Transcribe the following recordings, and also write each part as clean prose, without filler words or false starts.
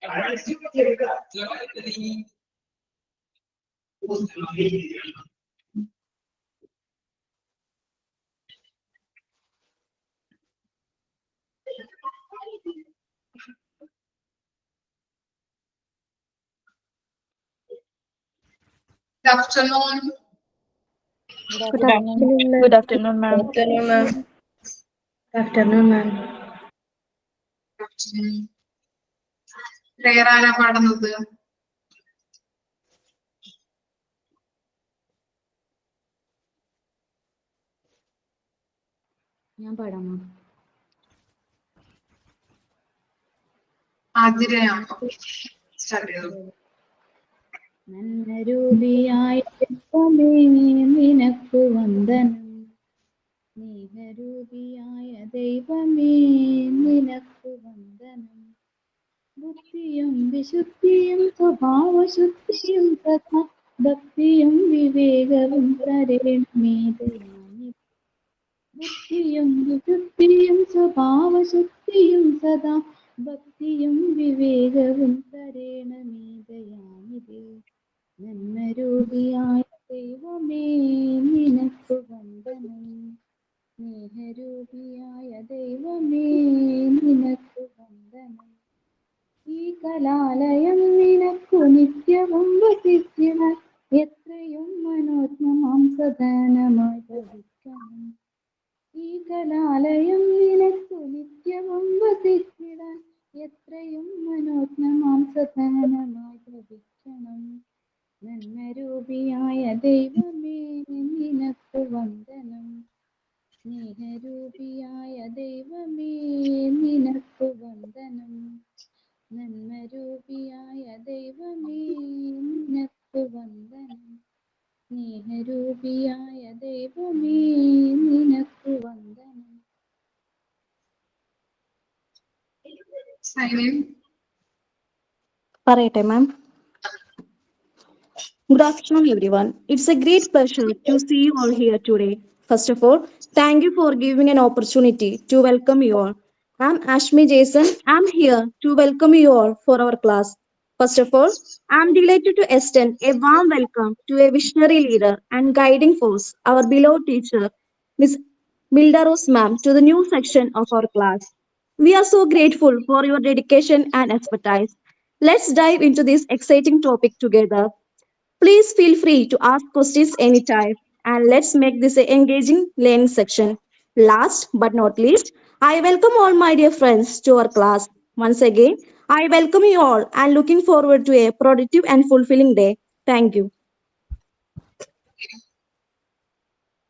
Good afternoon. Good afternoon. Good afternoon, ma'am. Good afternoon, ma'am. Good afternoon, ma'am. Prayer ആരാ പാടുന്നത്? ഞാൻ പാടാമോ? ആതിരയാണോ? Start ചെയ്തു. നന്മരൂപിയായ ദൈവമേ നിനക്കു വന്ദനം. സ്നേഹരൂപിയായ ദൈവമേ നിനക്കു വന്ദനം. ബുദ്ധിയും വിശുദ്ധിയും സ്വഭാവശുദ്ധിയും തഥാ ഭക്തിയും വിവേകവും തരേണമേ ദയാനിധി. ബുദ്ധിയും വിശുദ്ധിയും സ്വഭാവശുദ്ധിയും സദാ ഭക്തിയും വിവേകവും തരേണമേ ദയാനിധി. നന്മരൂപിയായ ദൈവമേ നിനക്കു വന്ദനം. സ്നേഹരൂപിയായ ദൈവമേ നിനക്കു വന്ദനം. ഈ കലാലയം നിനക്കു നിത്യവും വസിച്ചിടാൻ എത്രയും മനോജ്ഞമാം സദനമായി ഭവിക്കണം. ഈ കലാലയം നിനക്കു നിത്യവും വസിച്ചിടാൻ എത്രയും മനോജ്ഞമാം സദനമായി ഭവിക്കണം. നന്മരൂപിയായ ദൈവമേ നിനക്കു വന്ദനം. സ്നേഹരൂപിയായ ദൈവമേ നിനക്കു വന്ദനം. നന്മരൂപിയായ ദൈവമേ നിനക്കു വന്ദനം. സ്നേഹരൂപിയായ ദൈവമേ നിനക്കു വന്ദനം. പറയട്ടെ മാം. Good afternoon, everyone. It's a great pleasure to see you all here today. First of all, thank you for giving an opportunity to welcome you all. I'm Ashmi Jason. I'm here to welcome you all for our class. First of all, I'm delighted to extend a warm welcome to a visionary leader and guiding force, our beloved teacher, Ms. Milda Rose ma'am, to the new section of our class. We are so grateful for your dedication and expertise. Let's dive into this exciting topic together. Please feel free to ask questions anytime and let's make this an engaging learning section. Last but not least, I welcome all my dear friends to our class. Once again, I welcome you all and looking forward to a productive and fulfilling day. Thank you.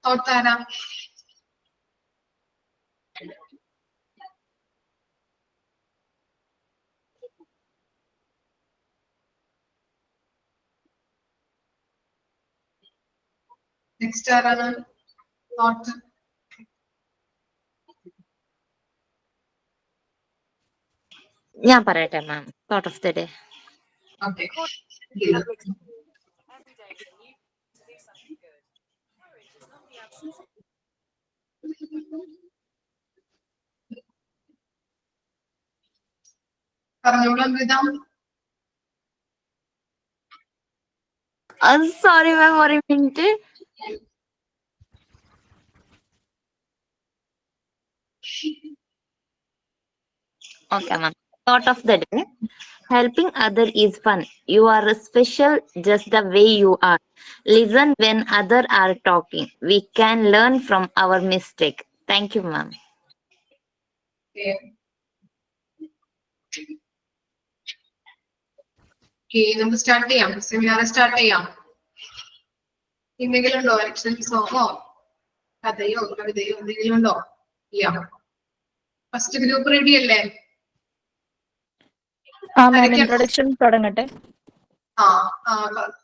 തോട്ടാരാ? Next ആരാണ്? Thought. ഞാൻ പറയട്ടെ ma'am. Thought of the day. Okay. പറഞ്ഞോളൂ Amrita. Sorry ma'am, ഒരു minute. Okay, ma'am. Thought of the day. Helping other is fun. You are special just the way you are. Listen when other are talking. We can learn from our mistake. Thank you, ma'am. നമുക്ക് start ചെയ്യാം. Seminar start ചെയ്യാം. എന്തെങ്കിലും ഉണ്ടോ? സോങ്ങോ കഥയോ കവിതയോ എന്തെങ്കിലും ഉണ്ടോ? ഇല്ല. First group ready അല്ലേ? Introduction തുടങ്ങട്ടെ.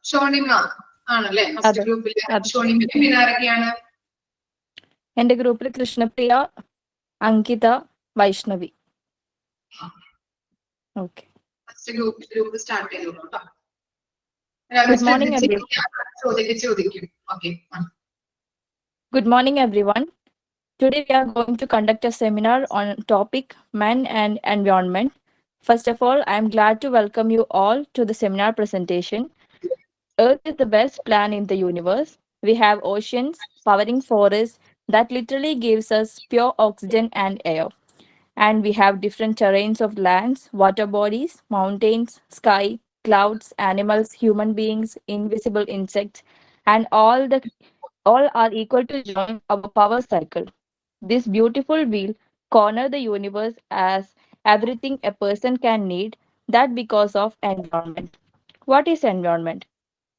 ഷോണിമ ആണല്ലേ ഫസ്റ്റ് ഗ്രൂപ്പില്? ഷോണിമ. പിന്നെ ആരൊക്കെയാണ്? എന്റെ ഗ്രൂപ്പിൽ Krishnapriya, Ankita, Vaishnavi. Okay. First group start ചെയ്തോളൂ കേട്ടോ. Good morning, everyone. Okay. Good morning, everyone. Today we are going to conduct a seminar on topic men and environment. First of all, I am glad to welcome you all to the seminar presentation. Earth is the best planet in the universe. We have oceans, powering forests that literally gives us pure oxygen and air. And we have different terrains of lands, water bodies, mountains, sky, clouds, animals, human beings, invisible insects, and all are equal to join our power cycle. This beautiful wheel corner the universe as everything a person can need that because of environment. What is environment?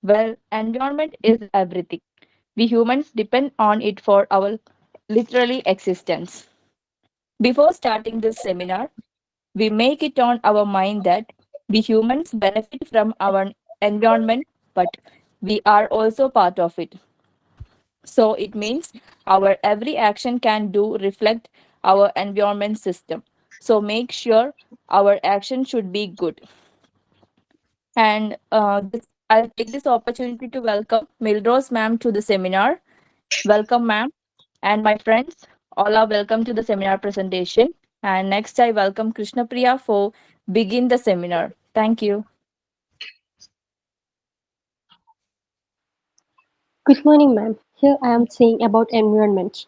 Well, environment is everything. We humans depend on it for our literally existence. Before starting this seminar, we make it on our mind that we humans benefit from our environment, but we are also part of it. So it means our every action can do reflect our environment system. So make sure our action should be good. And I'll take this opportunity to welcome Milrose ma'am to the seminar. Welcome ma'am. And my friends, all are welcome to the seminar presentation. And next I welcome Krishna Priya for begin the seminar. Thank you. Good morning, ma'am. Here I am saying about environment.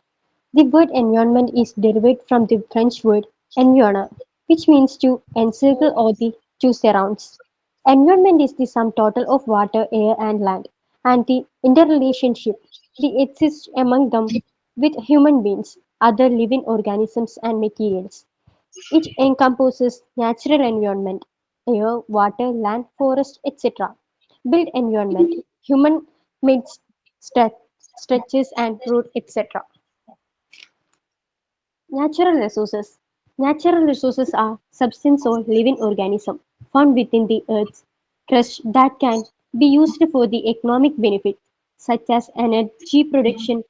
The word environment is derived from the French word environner, which means to encircle or to surrounds. Environment is the sum total of water, air, and land, and the interrelationship that exists among them with human beings, other living organisms, and materials. It encompasses natural environment, air, water, land, forest, etc. Built environment, human-made structures and road, etc. Natural resources. Natural resources are substance or living organism found within the earth's crust that can be used for the economic benefit, such as energy production,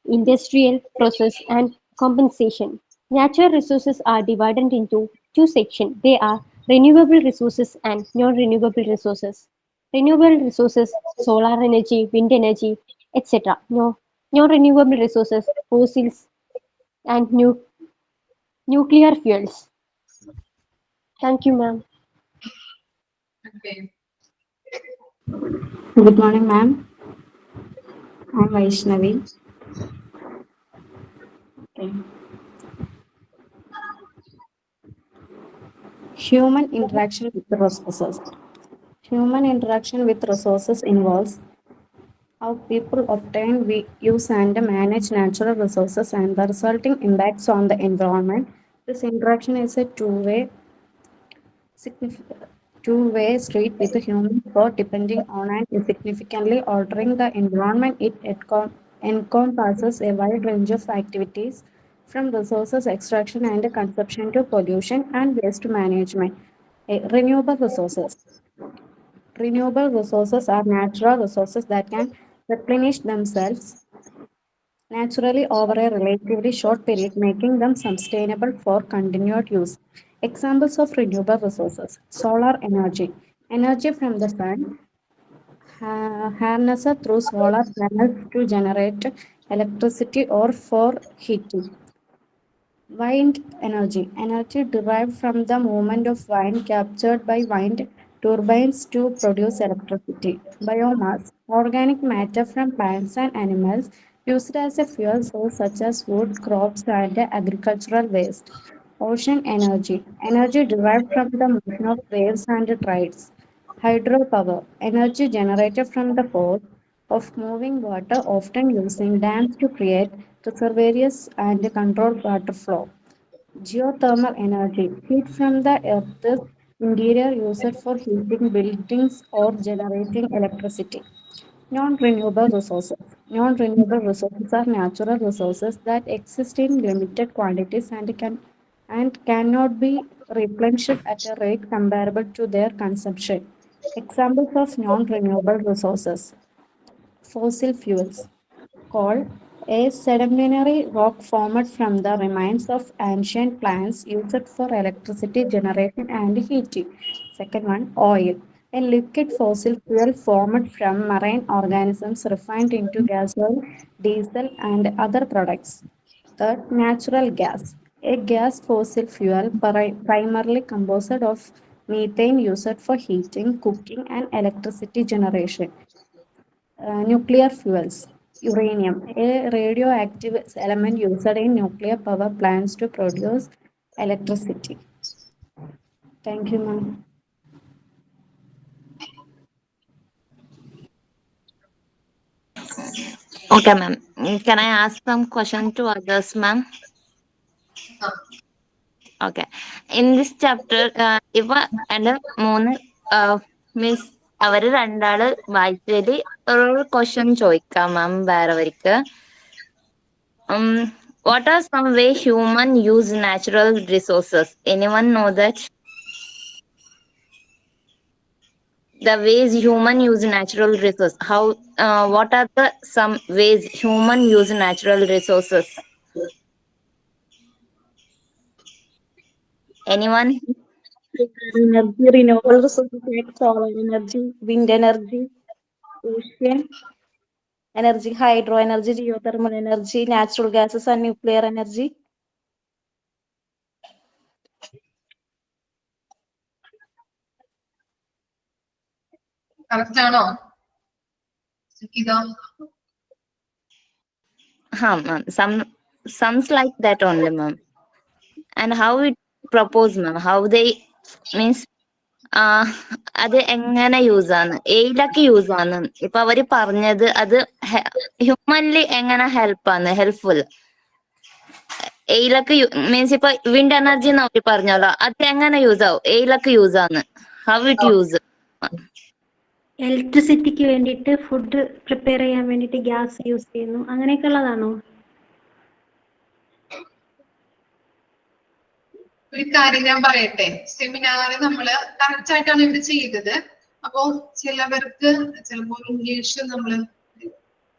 industrial process, and compensation. Natural resources are divided into two sections. They are renewable resources and non-renewable resources. Renewable resources, solar energy, wind energy, etc. No, non-renewable resources, fossils, and nuclear fuels. Thank you, ma'am. Okay. Good morning, ma'am. I'm Vaishnavi. Okay. Human interaction with resources. Human interaction with resources involves how people obtain, we use, and manage natural resources and the resulting impacts on the environment. This interaction is a significant two-way street with the human for depending on and significantly altering the environment. It encompasses a wide range of activities from resources extraction and consumption to pollution and waste management. Renewable resources. Renewable resources are natural resources that can replenish themselves naturally over a relatively short period, making them sustainable for continued use. Examples of renewable resources: solar energy, energy from the sun, harnessed through solar panels to generate electricity or for heating. Wind energy, energy derived from the movement of wind captured by wind turbines to produce electricity. Biomass, organic matter from plants and animals used as a fuel source such as wood, crops, and agricultural waste. Ocean energy, energy derived from the motion of waves and tides. Hydropower, energy generated from the force of moving water, often using dams to create reservoirs and control water flow. Geothermal energy, heat from the earth's interior used for heating buildings or generating electricity. Non-renewable resources. Non-renewable resources are natural resources that exist in limited quantities and cannot be replenished at a rate comparable to their consumption. Examples of non-renewable resources: fossil fuels. Coal, a sedimentary rock formed from the remains of ancient plants used for electricity generation and heating. Second one, oil, a liquid fossil fuel formed from marine organisms refined into gas oil, diesel, and other products. Third, natural gas, A gas fossil fuel primarily composed of methane used for heating, cooking, and electricity generation. Nuclear fuels. Uranium, a radioactive element used in nuclear power plants to produce electricity. Thank you, ma'am. Okay, ma'am. Can I ask some question to others, ma'am? Okay. In this chapter, ഇപ്പൊ എന്റെ 3 means അവര് രണ്ടാള് വായിച്ചതില് ഒരു question ചോദിക്കാം മാം വേറെവർക്ക്. What are some way human use natural resources? Anyone know that? The ways human use natural resources. How? What are the some ways human use natural resources? Anyone? Energy, renewable resources like solar energy, wind energy, ocean energy, hydro energy, geothermal energy, natural gases, and nuclear energy. Correct ആണോ? ഇതോ? Ma'am. Somes like that only, ma'am. And how it propose, ma'am? How they means അത് എങ്ങനെ use ആണ്, ഏതിലൊക്കെ use ആണ്? ഇപ്പൊ അവര് പറഞ്ഞത് അത് ഹ്യൂമൻലി എങ്ങനെ ഹെൽപ്ഫുൾ ഏതിലൊക്കെ മീൻസ് ഇപ്പൊ വിൻഡ് എനർജി എന്ന് അവര് പറഞ്ഞല്ലോ, അത് എങ്ങനെ യൂസ് ആവും, ഏതിലൊക്കെ യൂസ് ആണ്, ഹൗ ഇറ്റ് യൂസ്? ഇലക്ട്രിസിറ്റിക്ക് വേണ്ടിയിട്ട് ഫുഡ് പ്രിപ്പയർ ചെയ്യാൻ വേണ്ടിയിട്ട് ഗ്യാസ് യൂസ് ചെയ്യുന്നു, അങ്ങനെയൊക്കെ ഉള്ളതാണോ? ഒരു കാര്യം ഞാൻ പറയട്ടെ, സെമിനാർ നമ്മള് കറക്റ്റ് ആയിട്ടാണ് ഇവിടെ ചെയ്തത്. അപ്പോ ചിലവർക്ക് ചിലപ്പോ ഇംഗ്ലീഷ് നമ്മള്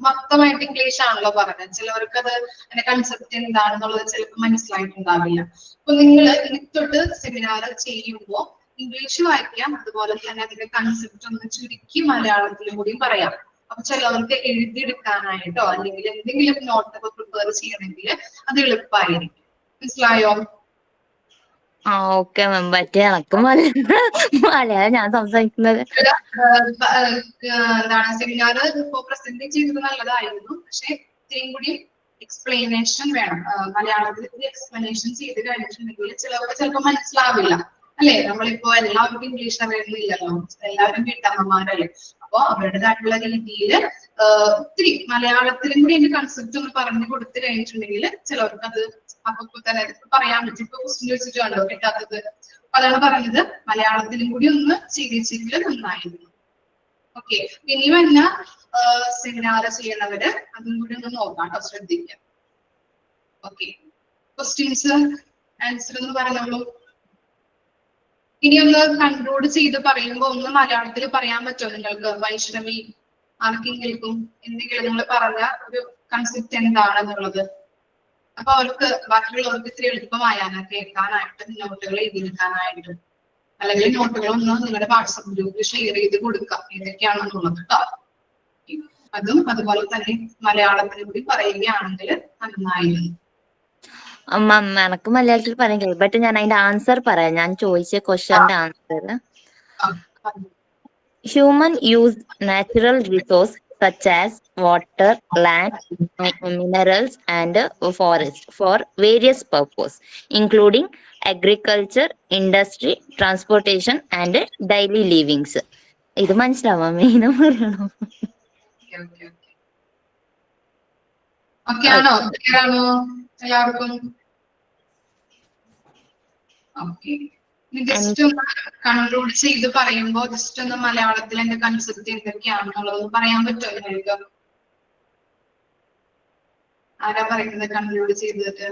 മൊത്തമായിട്ട് ഇംഗ്ലീഷ് ആണല്ലോ പറഞ്ഞത്, ചിലവർക്ക് അത് അതിന്റെ കൺസെപ്റ്റ് എന്താണെന്നുള്ളത് ചിലപ്പോൾ മനസ്സിലായിട്ടുണ്ടാവില്ല. അപ്പൊ നിങ്ങൾ ഇനി തൊട്ട് സെമിനാർ ചെയ്യുമ്പോ ഇംഗ്ലീഷ് വായിക്കാം, അതുപോലെ തന്നെ അതിന്റെ കൺസെപ്റ്റ് ഒന്ന് ചുരുക്കി മലയാളത്തിലും കൂടി പറയാം. അപ്പൊ ചിലവർക്ക് എഴുതിയെടുക്കാനായിട്ടോ അല്ലെങ്കിൽ എന്തെങ്കിലും നോട്ടൊക്കെ പ്രിപ്പയർ ചെയ്യണമെങ്കിൽ അത് എളുപ്പമായിരിക്കും. മനസ്സിലായോ? Okay ma'am. പറ്റിയ എനക്ക് മലയാളം ഞാൻ സംസാരിക്കുന്നത്. എന്താണ് സെമിനാർ ഇപ്പോ പ്രസന്റ് ചെയ്തത് നല്ലതായിരുന്നു, പക്ഷെ ഇത്രയും കൂടി എക്സ്പ്ലനേഷൻ വേണം. മലയാളത്തിൽ എക്സ്പ്ലനേഷൻ ചെയ്ത് കഴിഞ്ഞിട്ടുണ്ടെങ്കിൽ ചിലർക്ക് ചിലപ്പോൾ മനസ്സിലാവില്ല അല്ലെ. നമ്മളിപ്പോ എല്ലാവർക്കും ഇംഗ്ലീഷ് അറിയുന്നില്ലല്ലോ, എല്ലാവരും വീട്ടമ്മമാരല്ലേ. അപ്പൊ അവരുടേതായിട്ടുള്ള രീതിയിൽ ഒത്തിരി മലയാളത്തിലും കൂടി അതിന്റെ കൺസെപ്റ്റ് ഒന്ന് പറഞ്ഞു കൊടുത്തു കഴിഞ്ഞിട്ടുണ്ടെങ്കിൽ ചിലവർക്ക് അത് അപ്പൊ തന്നെ പറയാൻ പറ്റും. ഇപ്പൊ ക്വസ്റ്റ്യൻ ചോദിച്ചിട്ട് കണ്ടോ കിട്ടാത്തത്, അതാണ് പറഞ്ഞത്. മലയാളത്തിലും കൂടി ഒന്ന് ചെയ്യിച്ചെങ്കിൽ നന്നായിരുന്നു. ഓക്കെ, ഇനി വന്ന സെമിനാർ ചെയ്യണവര് അതും കൂടി ഒന്ന് നോക്കാം കേട്ടോ, ശ്രദ്ധിക്കാം. ഓക്കെ, ക്വസ്റ്റ്യൻസ് ആൻസർ എന്ന് പറഞ്ഞോളൂ. ഇനി ഒന്ന് കൺക്ലൂഡ് ചെയ്ത് പറയുമ്പോ ഒന്ന് മലയാളത്തിൽ പറയാൻ പറ്റുമോ നിങ്ങൾക്ക്? വൈഷ്ണവി, ആർക്കെങ്കിലും എന്തെങ്കിലും നിങ്ങൾ പറഞ്ഞ ഒരു കൺസെപ്റ്റ് എന്താണെന്നുള്ളത്. അപ്പൊ അവർക്ക് ബാക്കിയുള്ളവർക്ക് ഇത്തിരി എളുപ്പമായാണ് കേൾക്കാനായിട്ട്, നോട്ടുകൾ എഴുതിയെടുക്കാനായിട്ട്. അല്ലെങ്കിൽ നോട്ടുകൾ ഒന്ന് നിങ്ങളുടെ വാട്സപ്പ് ഗ്രൂപ്പിൽ ഷെയർ ചെയ്ത് കൊടുക്കാം ഏതൊക്കെയാണെന്നുള്ളത് കേട്ടോ. അതും അതുപോലെ തന്നെ മലയാളത്തിൽ കൂടി പറയുകയാണെങ്കിൽ നന്നായിരുന്നു. മാം എനക്ക് മലയാളത്തിൽ പറയാൻ കഴിയും, ബട്ട് ഞാൻ അതിന്റെ ആൻസർ പറയാം. ഞാൻ ചോദിച്ച ക്വസ്റ്റ്യന്റെ answer. Human use natural resource such as water, land, minerals, and forest for various purposes, including agriculture, industry, transportation, and daily livings. ഇത് മനസ്സിലാവാ മെയിൻ പറയണോ? ഓക്കെ ആണോ? ക്ലിയർ ആണോ എല്ലാവർക്കും? ഓക്കെ, ജസ്റ്റ് ഒന്ന് കൺക്ലൂഡ് ചെയ്ത് പറയുമ്പോ ജസ്റ്റ് ഒന്ന് മലയാളത്തിൽ എന്റെ കൺസെപ്റ്റ് എന്തൊക്കെയാണെന്നുള്ളത് പറയാൻ പറ്റുമോ നിങ്ങൾക്ക്? ആരാ പറയുന്നത് കൺക്ലൂഡ് ചെയ്തിട്ട്?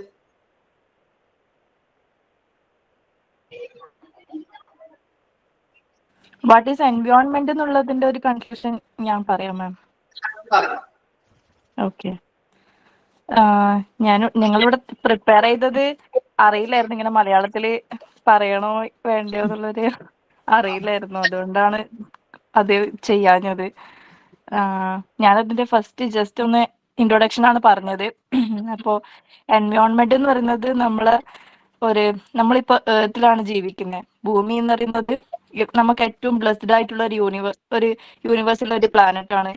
വാട്ട് ഈസ് എൻവയോൺമെന്റ് എന്നുള്ളതിന്റെ ഒരു കൺക്ലൂഷൻ ഞാൻ പറയാം മാം. ഓക്കെ, ഞങ്ങളിവിടെ പ്രിപ്പയർ ചെയ്തത് അറിയില്ലായിരുന്നു, ഇങ്ങനെ മലയാളത്തില് പറയണോ വേണ്ടയോ എന്നുള്ളൊരു അറിയില്ലായിരുന്നു, അതുകൊണ്ടാണ് അത് ചെയ്യാഞ്ഞത്. ഞാനതിന്റെ ഫസ്റ്റ് ജസ്റ്റ് ഒന്ന് ഇൻട്രൊഡക്ഷൻ ആണ് പറഞ്ഞത്. അപ്പോൾ എൻവയോൺമെന്റ് എന്ന് പറയുന്നത് നമ്മളിപ്പോ ഏർത്തിലാണ് ജീവിക്കുന്നത്. ഭൂമി എന്ന് പറയുന്നത് നമുക്ക് ഏറ്റവും ബ്ലെസ്ഡ് ആയിട്ടുള്ള ഒരു യൂണിവേഴ്സിലെ ഒരു പ്ലാനറ്റ് ആണ്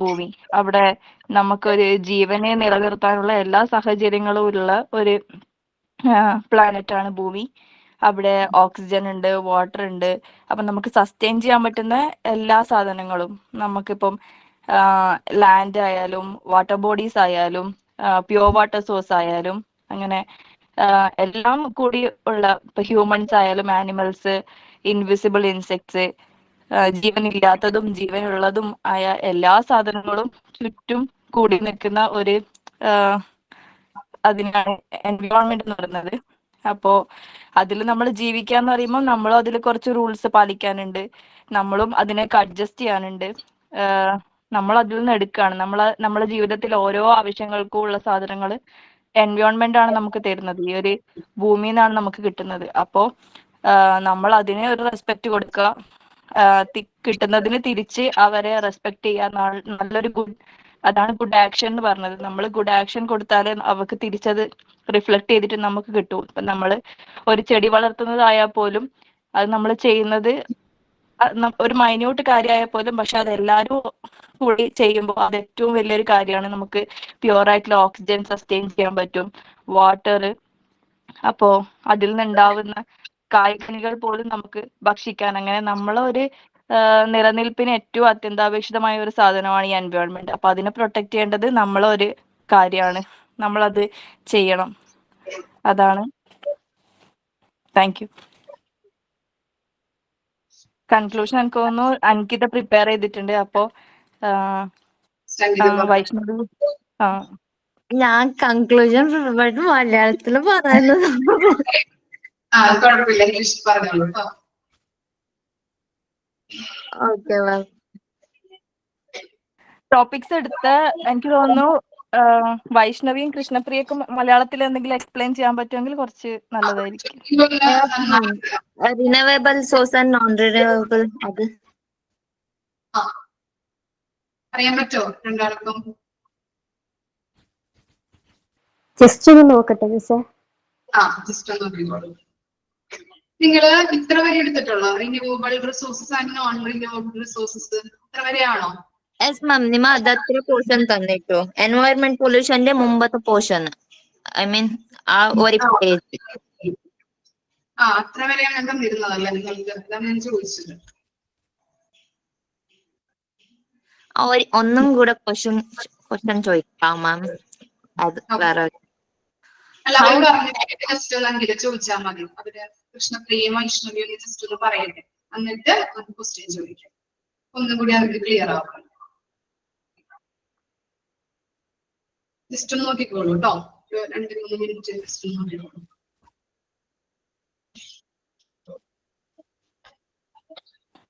ഭൂമി. അവിടെ നമുക്കൊരു ജീവനെ നിലനിർത്താനുള്ള എല്ലാ സാഹചര്യങ്ങളും ഉള്ള ഒരു പ്ലാനറ്റ് ആണ് ഭൂമി. അവിടെ ഓക്സിജൻ ഉണ്ട്, വാട്ടർ ഉണ്ട്. അപ്പൊ നമുക്ക് സസ്റ്റെയിൻ ചെയ്യാൻ പറ്റുന്ന എല്ലാ സാധനങ്ങളും, നമുക്കിപ്പം ലാൻഡ് ആയാലും വാട്ടർ ബോഡീസ് ആയാലും പ്യുവർ വാട്ടർ സോഴ്സ് ആയാലും അങ്ങനെ എല്ലാം കൂടി ഉള്ള, ഇപ്പൊ ഹ്യൂമൻസ് ആയാലും ആനിമൽസ്, ഇൻവിസിബിൾ ഇൻസെക്ട്സ്, ജീവനില്ലാത്തതും ജീവനുള്ളതും ആയ എല്ലാ സാധനങ്ങളും ചുറ്റും കൂടി നിൽക്കുന്ന ഒരു അതിനാണ് എൻവയോൺമെന്റ് എന്ന് പറയുന്നത്. അപ്പോ അതിൽ നമ്മൾ ജീവിക്കാന്ന് പറയുമ്പോൾ നമ്മളും അതിൽ കുറച്ച് റൂൾസ് പാലിക്കാനുണ്ട്, നമ്മളും അതിനൊക്കെ അഡ്ജസ്റ്റ് ചെയ്യാനുണ്ട്. നമ്മൾ അതിൽ നിന്ന് എടുക്കുകയാണ്. നമ്മളെ ജീവിതത്തിൽ ഓരോ ആവശ്യങ്ങൾക്കും ഉള്ള സാധനങ്ങൾ എൻവയോൺമെന്റ് ആണ് നമുക്ക് തരുന്നത്, ഈ ഒരു ഭൂമിയിൽ നിന്നാണ് നമുക്ക് കിട്ടുന്നത്. അപ്പോ നമ്മൾ അതിന് ഒരു റെസ്പെക്ട് കൊടുക്കുക, കിട്ടുന്നതിന് തിരിച്ച് അവരെ റെസ്പെക്ട് ചെയ്യുക. നല്ലൊരു അതാണ് ഗുഡ് ആക്ഷൻ എന്ന് പറഞ്ഞത്. നമ്മൾ ഗുഡ് ആക്ഷൻ കൊടുത്താലേ അവർക്ക് തിരിച്ചത് റിഫ്ലക്ട് ചെയ്തിട്ട് നമുക്ക് കിട്ടും. ഇപ്പൊ നമ്മൾ ഒരു ചെടി വളർത്തുന്നതായാൽ പോലും അത് നമ്മൾ ചെയ്യുന്നത് ഒരു മൈന്യൂട്ട് കാര്യമായാൽ പോലും, പക്ഷെ അത് എല്ലാവരും കൂടി ചെയ്യുമ്പോൾ അത് ഏറ്റവും വലിയൊരു കാര്യമാണ്. നമുക്ക് പ്യുവർ ആയിട്ടുള്ള ഓക്സിജൻ സസ്റ്റെയിൻ ചെയ്യാൻ പറ്റും, വാട്ടർ. അപ്പോ അതിൽ നിന്നുണ്ടാവുന്ന കായ്കനികൾ പോലും നമുക്ക് ഭക്ഷിക്കാൻ, അങ്ങനെ നമ്മളൊരു നിലനിൽപ്പിന് ഏറ്റവും അത്യന്താപേക്ഷിതമായ ഒരു സാധനമാണ് ഈ എൻവയോൺമെന്റ്. അപ്പൊ അതിനെ പ്രൊട്ടക്ട് ചെയ്യേണ്ടത് നമ്മളൊരു കാര്യമാണ്, നമ്മളത് ചെയ്യണം. അതാണ്. Thank you. കൺക്ലൂഷൻ എനിക്ക് തോന്നുന്നു അൻകിത പ്രിപ്പയർ ചെയ്തിട്ടുണ്ട്. അപ്പോ വൈഷ്ണവി ഞാൻ കൺക്ലൂഷൻ മലയാളത്തിൽ പറയുന്നത്. കുഴപ്പമില്ല, ഇംഗ്ലീഷിൽ പറഞ്ഞോളൂ കേട്ടോ. Okay ma'am. ടോപ്പിക്സ് എടുത്ത് എനിക്ക് തോന്നുന്നു വൈഷ്ണവിയും കൃഷ്ണപ്രിയക്കും മലയാളത്തിൽ എന്തെങ്കിലും എക്സ്പ്ലെയിൻ ചെയ്യാൻ പറ്റുമെങ്കിൽ കുറച്ച് നല്ലതായിരിക്കും. Renewable source and non renewable, അത് അറിയാൻ പറ്റുമോ രണ്ടാൾക്കും? ജസ്റ്റ് ഒന്ന് നോക്കട്ടെ മിസ്സേ. ജസ്റ്റ് ഒന്ന് നോക്കിക്കോളൂ. നിങ്ങള് ഇത്ര വരെ എടുത്തിട്ടുള്ളോ? Renewable resources and non renewable resources ഇത്ര വരെയാണോ? യെസ് മാം, നിമ അതത്ര പോർഷൻ തന്നിട്ടു. എൻവയറമെന്റ് പൊല്യൂഷന്റെ മുമ്പത്തെ പോർഷൻ, ഐ മീൻ ആ ഒരു പേജ്. അത്ര വരെയാണ് തന്നിരുന്നതല്ലേ നിങ്ങൾക്ക്? അതാണ് ഞാൻ ചോദിച്ചത്. ഒന്നും കൂടെ ക്വസ്റ്റ്യൻ ചോദിക്കാം മാം. അത് വേറെ അല്ല, അവർ പറഞ്ഞിട്ട് ജസ്റ്റ് ഒന്ന് ചോദിച്ചാൽ മതി. അവര് കൃഷ്ണപ്രിയയും വൈഷ്ണവിയും ജസ്റ്റ് ഒന്ന് പറയട്ടെ, എന്നിട്ട് നമുക്ക് ക്വസ്റ്റ്യൻ ചോദിക്കാം. ഒന്നും കൂടി അവർക്ക് ക്ലിയർ ആക്കാം. ജസ്റ്റ് ഒന്ന് നോക്കിക്കോളൂ കേട്ടോ. 2-3 മിനിറ്റ് ജസ്റ്റ് ഒന്ന് നോക്കിക്കോളൂ.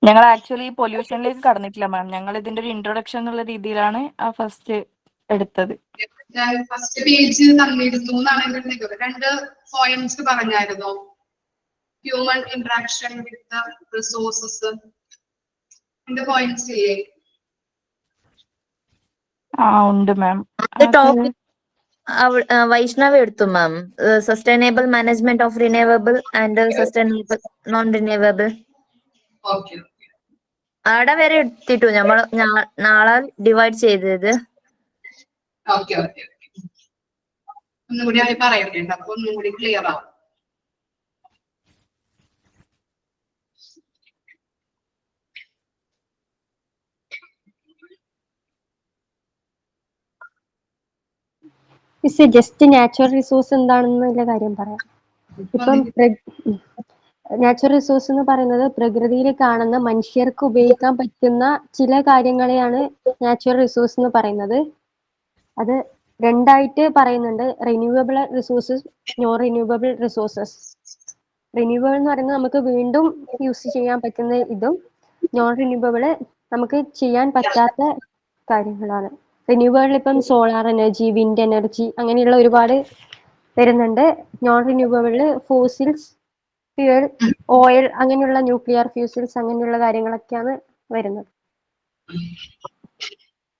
ഞങ്ങൾ ആക്ച്വലി പൊല്യൂഷനിലേക്ക് കടന്നിട്ടില്ല മാം. ഞങ്ങൾ ഇതിന്റെ ഒരു ഇൻട്രൊഡക്ഷൻ എന്നുള്ള രീതിയിലാണ് ഫസ്റ്റ് എടുത്തത്. ഞാൻ ഫസ്റ്റ് പേജ് തന്നിരുന്നു എന്നാണ് എന്റെ നിഗമനം. 2 പോയിന്റ്സ് പറഞ്ഞായിരുന്നോ? Human interaction with resources, 2 points ഇല്ലേ? ഉണ്ട് മാം. വൈഷ്ണവ് എടുത്തു ma'am. Sustainable management of renewable and sustainable non renewable. അവിടെ വരെ എടുത്തിട്ടു. നമ്മൾ നാളെ ഡിവൈഡ് ചെയ്തത്. ഒന്നുകൂടി അത് പറയട്ടെ, അപ്പൊ ഒന്നും കൂടി ക്ലിയർ ആവും. ജസ്റ്റ് നാച്ചുറൽ റിസോഴ്സ് എന്താണെന്നുള്ള കാര്യം പറയാം. ഇപ്പം നാച്ചുറൽ റിസോഴ്സ് എന്ന് പറയുന്നത് പ്രകൃതിയിൽ കാണുന്ന മനുഷ്യർക്ക് ഉപയോഗിക്കാൻ പറ്റുന്ന ചില കാര്യങ്ങളെയാണ് നാച്ചുറൽ റിസോഴ്സ് എന്ന് പറയുന്നത്. അത് 2ആയിട്ട് പറയുന്നുണ്ട്: renewable resources, non renewable resources. Renewable എന്ന് പറയുന്നത് നമുക്ക് വീണ്ടും യൂസ് ചെയ്യാൻ പറ്റുന്ന ഇതും, നോൺ റിന്യൂവബിൾ നമുക്ക് ചെയ്യാൻ പറ്റാത്ത കാര്യങ്ങളാണ്. റിന്യൂവബിൾ ഇപ്പം സോളാർ എനർജി, വിൻഡ് എനർജി അങ്ങനെയുള്ള ഒരുപാട് വരുന്നുണ്ട്. Non renewable fossils, fuel, oil, അങ്ങനെയുള്ള ന്യൂക്ലിയർ ഫ്യൂസിൽസ് അങ്ങനെയുള്ള കാര്യങ്ങളൊക്കെയാണ് വരുന്നത്.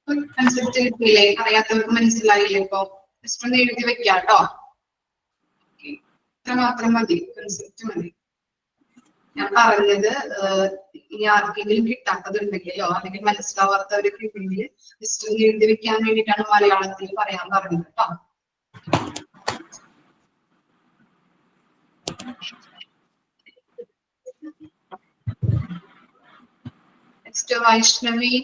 കൺസെപ്റ്റ് കിട്ടിയില്ലേ? അറിയാത്തവർക്ക് മനസ്സിലായില്ലേ? ഇപ്പൊ ജസ്റ്റ് ഒന്ന് എഴുതി വെക്കാം കേട്ടോ. ഇത്ര മാത്രം മതി, കൺസെപ്റ്റ് മതി. ഞാൻ പറഞ്ഞത് ഇനി ആർക്കെങ്കിലും കിട്ടാത്തതുണ്ടെങ്കിലോ അല്ലെങ്കിൽ മനസ്സിലാവാത്തവരൊക്കെ ഉണ്ടെങ്കിൽ ജസ്റ്റ് ഒന്ന് എഴുതി വെക്കാൻ വേണ്ടിയിട്ടാണ് മലയാളത്തിൽ പറയാൻ പറഞ്ഞത് കേട്ടോ. നെക്സ്റ്റ് വൈഷ്ണവി.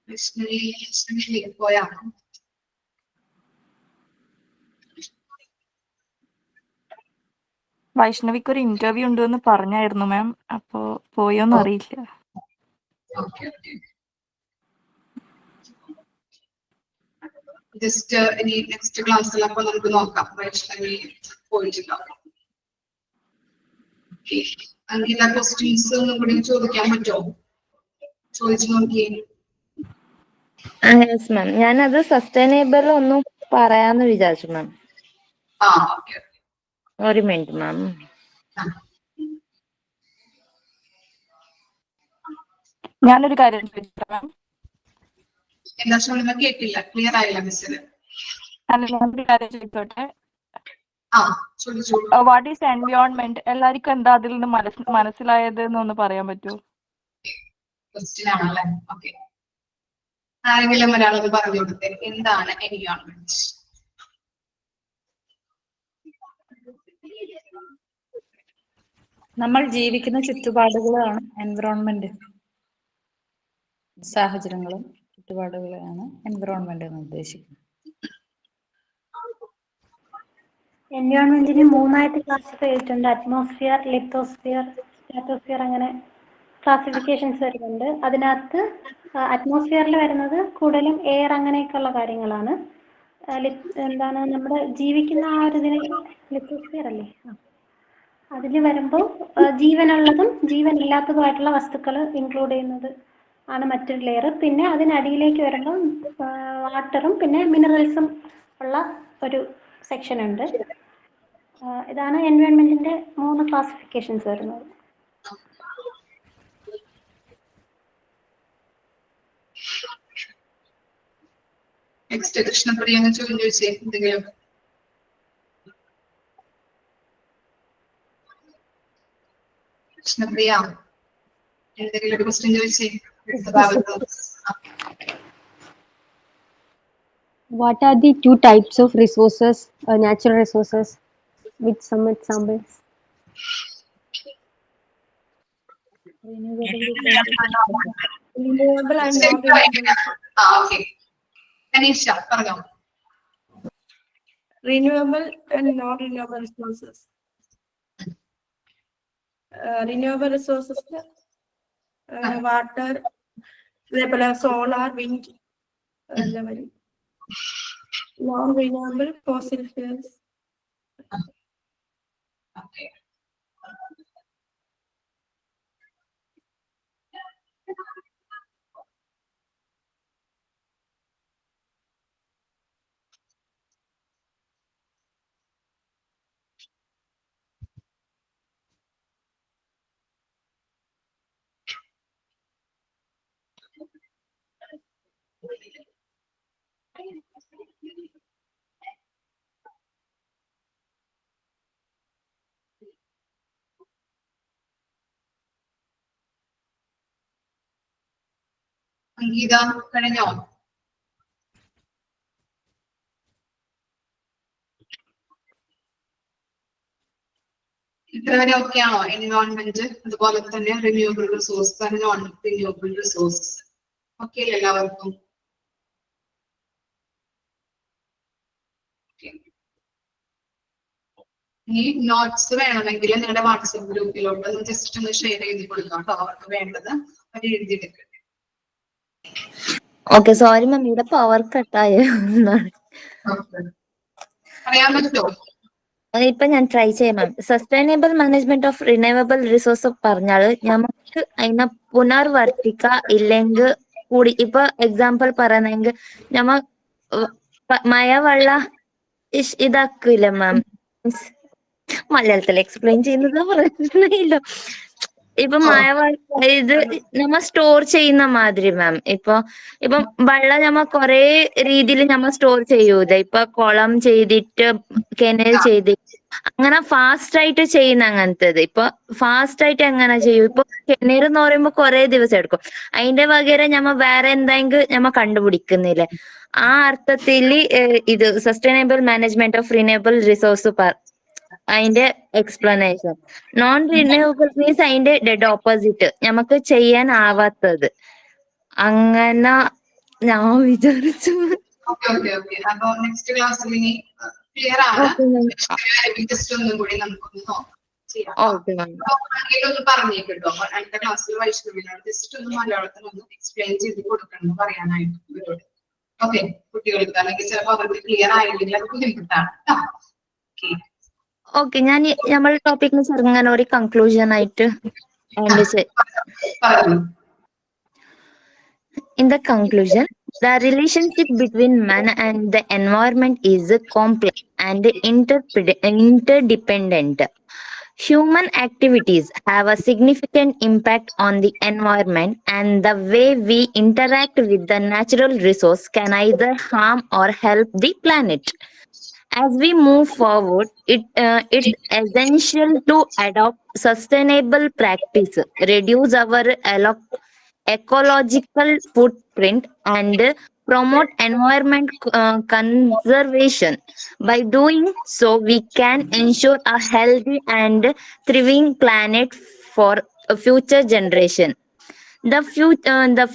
വൈഷ്ണവി പോയാ? വൈഷ്ണവിക്ക് ഒരു ഇന്റർവ്യൂ ഉണ്ട് എന്ന് പറഞ്ഞായിരുന്നു മാം. അപ്പോ പോയോന്ന് അറിയില്ല. ജസ്റ്റ് ഇനി നെക്സ്റ്റ് ക്ലാസ്സിൽ അപ്പൊ നമുക്ക് നോക്കാം. വൈഷ്ണവി പോയിട്ടുണ്ടാവും. അങ്കിത, ക്വസ്റ്റ്യൻസ് ഒന്നും കൂടി ചോദിക്കാൻ പറ്റുമോ? ചോദിച്ചു നോക്കിയേ. യെസ് മാം, ഞാനത് സസ്റ്റൈനബിൾ ഒന്നും പറയാന്ന് വിചാരിച്ചു മാം. ഒരു മിനിറ്റ് മാം. ഞാനൊരു കാര്യം ചോദിച്ചോട്ടെ മാം? എന്താ ചോദിച്ചാൽ കേട്ടില്ല, ക്ലിയർ ആയില്ല മിസ്സിന്. ഞാനൊരു കാര്യം ചോദിച്ചോട്ടെ? ചോദിച്ചോളൂ. What is environment? എല്ലാവർക്കും എന്താ അതിൽ നിന്ന് മനസ്സിലായത് എന്നൊന്ന് പറയാൻ പറ്റുമോ? ക്വസ്റ്റ്യൻ ആണല്ലേ? ഓക്കെ, ആരെങ്കിലും ഒരാളത് പറഞ്ഞു കൊടുത്തേ. എന്താണ് എൻവയോൺമെന്റ്? നമ്മൾ ജീവിക്കുന്ന ചുറ്റുപാടുകളാണ് എൻവിറോൺമെന്റ്. സാഹചര്യങ്ങളും ചുറ്റുപാടുകളെയാണ് എൻവിറോൺമെന്റ് എന്ന് ഉദ്ദേശിക്കുന്നത്. എൻവയോൺമെന്റിന് 3 ക്ലാസിഫൈ ചെയ്തിട്ടുണ്ട്. അറ്റ്മോസ്ഫിയർ, ലിത്തോസ്ഫിയർ, സ്ട്രാറ്റോസ്ഫിയർ, അങ്ങനെ ക്ലാസിഫിക്കേഷൻസ് വരുന്നുണ്ട്. അതിനകത്ത് അറ്റ്മോസ്ഫിയറിൽ വരുന്നത് കൂടുതലും എയർ അങ്ങനെയൊക്കെയുള്ള കാര്യങ്ങളാണ്. എന്താണ് നമ്മുടെ ജീവിക്കുന്ന ആ ഒരു ഇതിന് ലിത്തോസ്ഫിയർ അല്ലേ, അതിൽ വരുമ്പോൾ ജീവനുള്ളതും ജീവനില്ലാത്തതുമായിട്ടുള്ള വസ്തുക്കൾ ഇൻക്ലൂഡ് ചെയ്യുന്നത് ആണ് മറ്റൊരു ലെയർ. പിന്നെ അതിനടിയിലേക്ക് വരുമ്പോൾ വാട്ടറും പിന്നെ മിനറൽസും ഉള്ള ഒരു സെക്ഷൻ ഉണ്ട്. ഇതാണ് എൻവയോൺമെന്റിന്റെ 3 ക്ലാസിഫിക്കേഷൻസ് വരുന്നത്. നെക്സ്റ്റ് കൃഷ്ണപ്രിയ ചോദിച്ചേ എന്തെങ്കിലും. കൃഷ്ണപ്രിയ എന്തെങ്കിലും ഒരു ക്വസ്റ്റ്യൻ ചോദിച്ചേ. What are the 2 types of resources, natural resources, with some examples? Renewable and non-renewable. Okay. Anisha, പറഞ്ഞോ. Renewable and non-renewable resources. Renewable resources, water, solar, wind, level. Non-renewable fossil fuels. Okay. അംഗീത കഴിഞ്ഞോ? ഇത്രവരെ okay ആണോ? Environment, അതുപോലെ തന്നെ renewable resource, non renewable resources okay അല്ലേ എല്ലാവർക്കും? ഈ notes വേണമെങ്കിൽ നിങ്ങളുടെ വാട്സപ്പ് ഗ്രൂപ്പിലോട്ട് ജസ്റ്റ് ഒന്ന് ഷെയർ ചെയ്ത് കൊടുക്കാം കേട്ടോ. അവർക്ക് വേണ്ടത് അവർ എഴുതിയെടുക്കട്ടെ. ഓക്കെ, സോറി മാം, ഇവിടെ പവർ കട്ടായോ? പറയാൻ പറ്റുമോ? ഇപ്പൊ ഞാൻ ട്രൈ ചെയ്യാം ma'am. Sustainable management of renewable resource പറഞ്ഞാൽ നമുക്ക് അതിനെ പുനർവർത്തിക്ക ഇല്ലെങ്കിൽ കൂടി ഇപ്പൊ എക്സാമ്പിൾ പറയുന്നെങ്കിൽ നമ്മ മഴ വെള്ള ഇതാക്കില്ല മാം, മലയാളത്തിൽ എക്സ്പ്ലെയിൻ ചെയ്യുന്നത് പറയുന്നില്ല. ഇപ്പൊ ഇത് നമ്മ സ്റ്റോർ ചെയ്യുന്ന മാതിരി മാം. ഇപ്പം വെള്ളം നമ്മ കൊറേ രീതിയിൽ നമ്മ സ്റ്റോർ ചെയ്യൂല. ഇപ്പൊ കുളം ചെയ്തിട്ട് കെനൽ ചെയ്തിട്ട് അങ്ങനെ ഫാസ്റ്റ് ആയിട്ട് ചെയ്യുന്ന അങ്ങനത്തത്. ഇപ്പൊ ഫാസ്റ്റ് ആയിട്ട് എങ്ങനെ ചെയ്യും? ഇപ്പൊ കെനൽ എന്ന് പറയുമ്പോ കൊറേ ദിവസം എടുക്കും. അതിന്റെ പകരം നമ്മ വേറെ എന്തെങ്കിലും നമ്മ കണ്ടുപിടിക്കുന്നില്ലേ? ആ അർത്ഥത്തില് ഇത് sustainable management of renewable resource അതിന്റെ എക്സ്പ്ലനേഷൻ. നോൺ റിന്യൂവബിൾ മീൻസ് അതിന്റെ ഡെഡ് ഓപ്പോസിറ്റ്, നമുക്ക് ചെയ്യാൻ ആവാത്തത്. അങ്ങനെ ഞാൻ വിചാരിച്ചു. അപ്പൊ നെക്സ്റ്റ് ക്ലാസ്സിൽ ഇനി ക്ലിയർ ആണ്. ജസ്റ്റ് ഒന്നും കൂടി നമുക്കൊന്ന് നോക്കാം, ചെയ്യാം. ഒന്ന് പറഞ്ഞേക്കിട്ടോ അടുത്ത ക്ലാസ്സിൽ വൈഷ്ണവിനോട് ജസ്റ്റ് ഒന്ന് മലയാളത്തിൽ ഒന്ന് എക്സ്പ്ലെയിൻ ചെയ്ത് കൊടുക്കണം എന്ന് പറയാനായിട്ട് ഇവരോട്. ഓക്കെ, കുട്ടികൾക്ക് അല്ലെങ്കിൽ ചിലപ്പോൾ അവർക്ക് ക്ലിയർ ആയില്ലെങ്കിൽ അത് ബുദ്ധിമുട്ടാണ്. ഓക്കെ, ഞാൻ നമ്മുടെ ടോപ്പിക്കിന് ചെറുങ്ങനെ ഒരു കൺക്ലൂഷൻ ആയിട്ട് in the conclusion, the relationship between man and the environment is complex and interdependent. Human activities have a significant impact on the environment, and the way we interact with the natural resource can either harm or help the planet. As we move forward, it's essential to adopt sustainable practice, reduce our ecological footprint, and promote environment conservation. By doing so, we can ensure a healthy and thriving planet for a future generation. The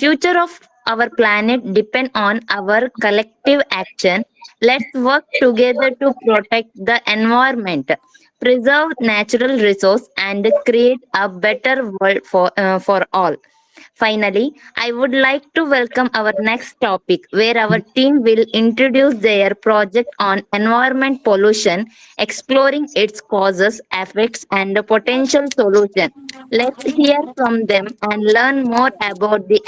future of our planet depends on our collective action. Let's work together to protect the environment, preserve natural resources, and create a better world for all. Finally, I would like to welcome our next topic, where our team will introduce their project on environment pollution, exploring its causes, effects, and potential solutions. Let's hear from them and learn more about the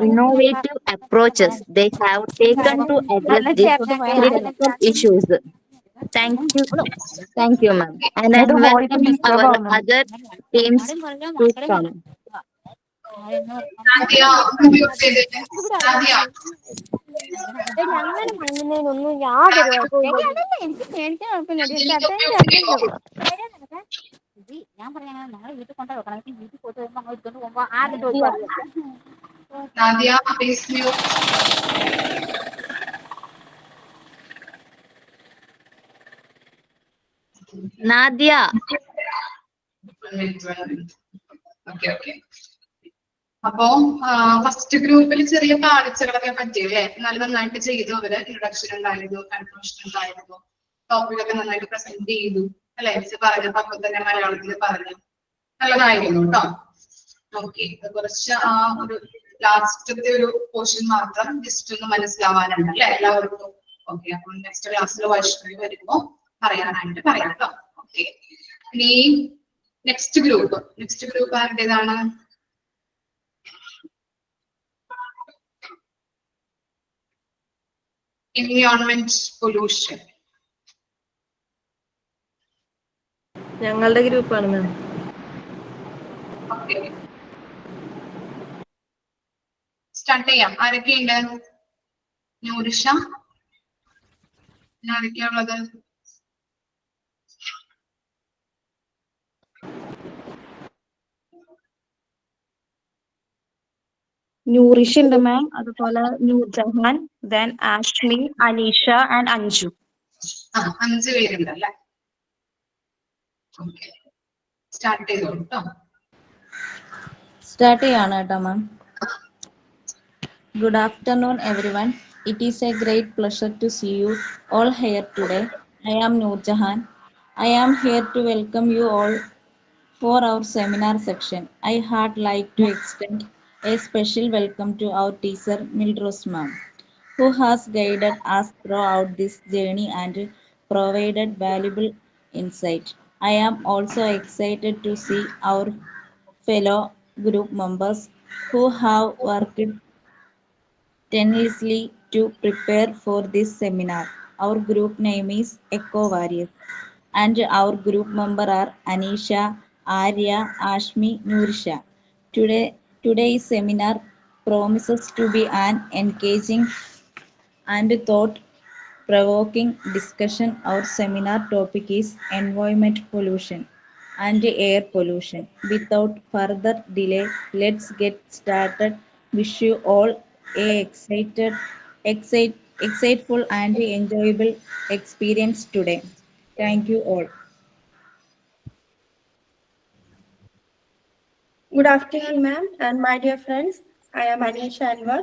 innovative approaches they have taken to address these critical issues. Thank you. Thank you, ma'am. And I'm welcoming our other teams to come. Nadia, mute ചെയ്തിട്ട്. നാദിയ. അങ്ങനെ മണ്ണുന്നതിനൊന്നും യാതൊരു കുഴപ്പമില്ല. എനിക്ക് മേടിക്കാൻ കുഴപ്പമില്ല. ഞാൻ പറയാ ഞങ്ങൾ വീട്ടിൽ കൊണ്ടു വെക്കണം. വീട്ടിൽ പോയിട്ട് വരുമ്പോ അങ്ങ് എടുത്തോണ്ട് പോകുമ്പോ ആരുടെ ചോദിച്ചു അറിയാം. Nadia, please mute. Nadia. Okay. അപ്പോ ഫസ്റ്റ് ഗ്രൂപ്പിൽ ചെറിയ പാളിച്ചകളൊക്കെ പറ്റിയല്ലേ? എന്നാലും നന്നായിട്ട് ചെയ്തു. അവര് ഇൻട്രൊഡക്ഷൻ ഉണ്ടായിരുന്നു, കൺക്ലൂഷൻ ഉണ്ടായിരുന്നു, ടോപ്പിക് ഒക്കെ നന്നായിട്ട് പ്രസന്റ് ചെയ്തു അല്ലെ? പറഞ്ഞപ്പോ അപ്പൊ തന്നെ മലയാളത്തിൽ പറഞ്ഞു, നല്ലതായിരുന്നു കേട്ടോ. ഓക്കെ, കുറച്ച് ആ ഒരു ലാസ്റ്റത്തെ ഒരു പോർഷൻ മാത്രം ജസ്റ്റ് ഒന്ന് മനസ്സിലാവാനുണ്ട് അല്ലെ എല്ലാവർക്കും? ഓക്കെ, അപ്പോൾ നെക്സ്റ്റ് ക്ലാസ്സിൽ വൈഷ്ണവി വരുമ്പോ പറയാനായിട്ട് പറയാം കേട്ടോ. ഓക്കെ, ഇനി നെക്സ്റ്റ് ഗ്രൂപ്പ് ആരുടേതാണ്? Environment pollution. ഞങ്ങളുടെ ഗ്രൂപ്പാണ് മാം. ഓക്കെ, സ്റ്റാർട്ട് ചെയ്യാം. ആരൊക്കെയുണ്ട്? നൂറിഷ, ആരൊക്കെയാ ഉള്ളത്? നൂറിഷ് ഉണ്ട് മാം, അതുപോലെ നൂർജഹാൻ, then ആഷ്മി, അനീഷ ആൻഡ് അഞ്ജു. 5 പേരുണ്ട് അല്ലേ? ഓക്കെ, സ്റ്റാർട്ട് ചെയ്തോളൂ കേട്ടോ. സ്റ്റാർട്ട് ചെയ്യാണ് കേട്ടോ മാം. Good afternoon, everyone. It is a great pleasure to see you all here today. I am Noor Jahan. I am here to welcome you all for our seminar section. I would like to extend a special welcome to our teacher, Mildred ma'am, who has guided us throughout this journey and provided valuable insight. I am also excited to see our fellow group members who have worked tenuously to prepare for this seminar. Our group name is Echo Warriors, and our group member are Anisha, Arya, Ashmi, Nurisha. Today's seminar promises to be an engaging and thought-provoking discussion. Our seminar topic is environment pollution and air pollution. Without further delay, let's get started. Wish you all a exciteful and enjoyable experience today. Thank you all. Good afternoon, ma'am, and my dear friends. I am Anisha Anwar.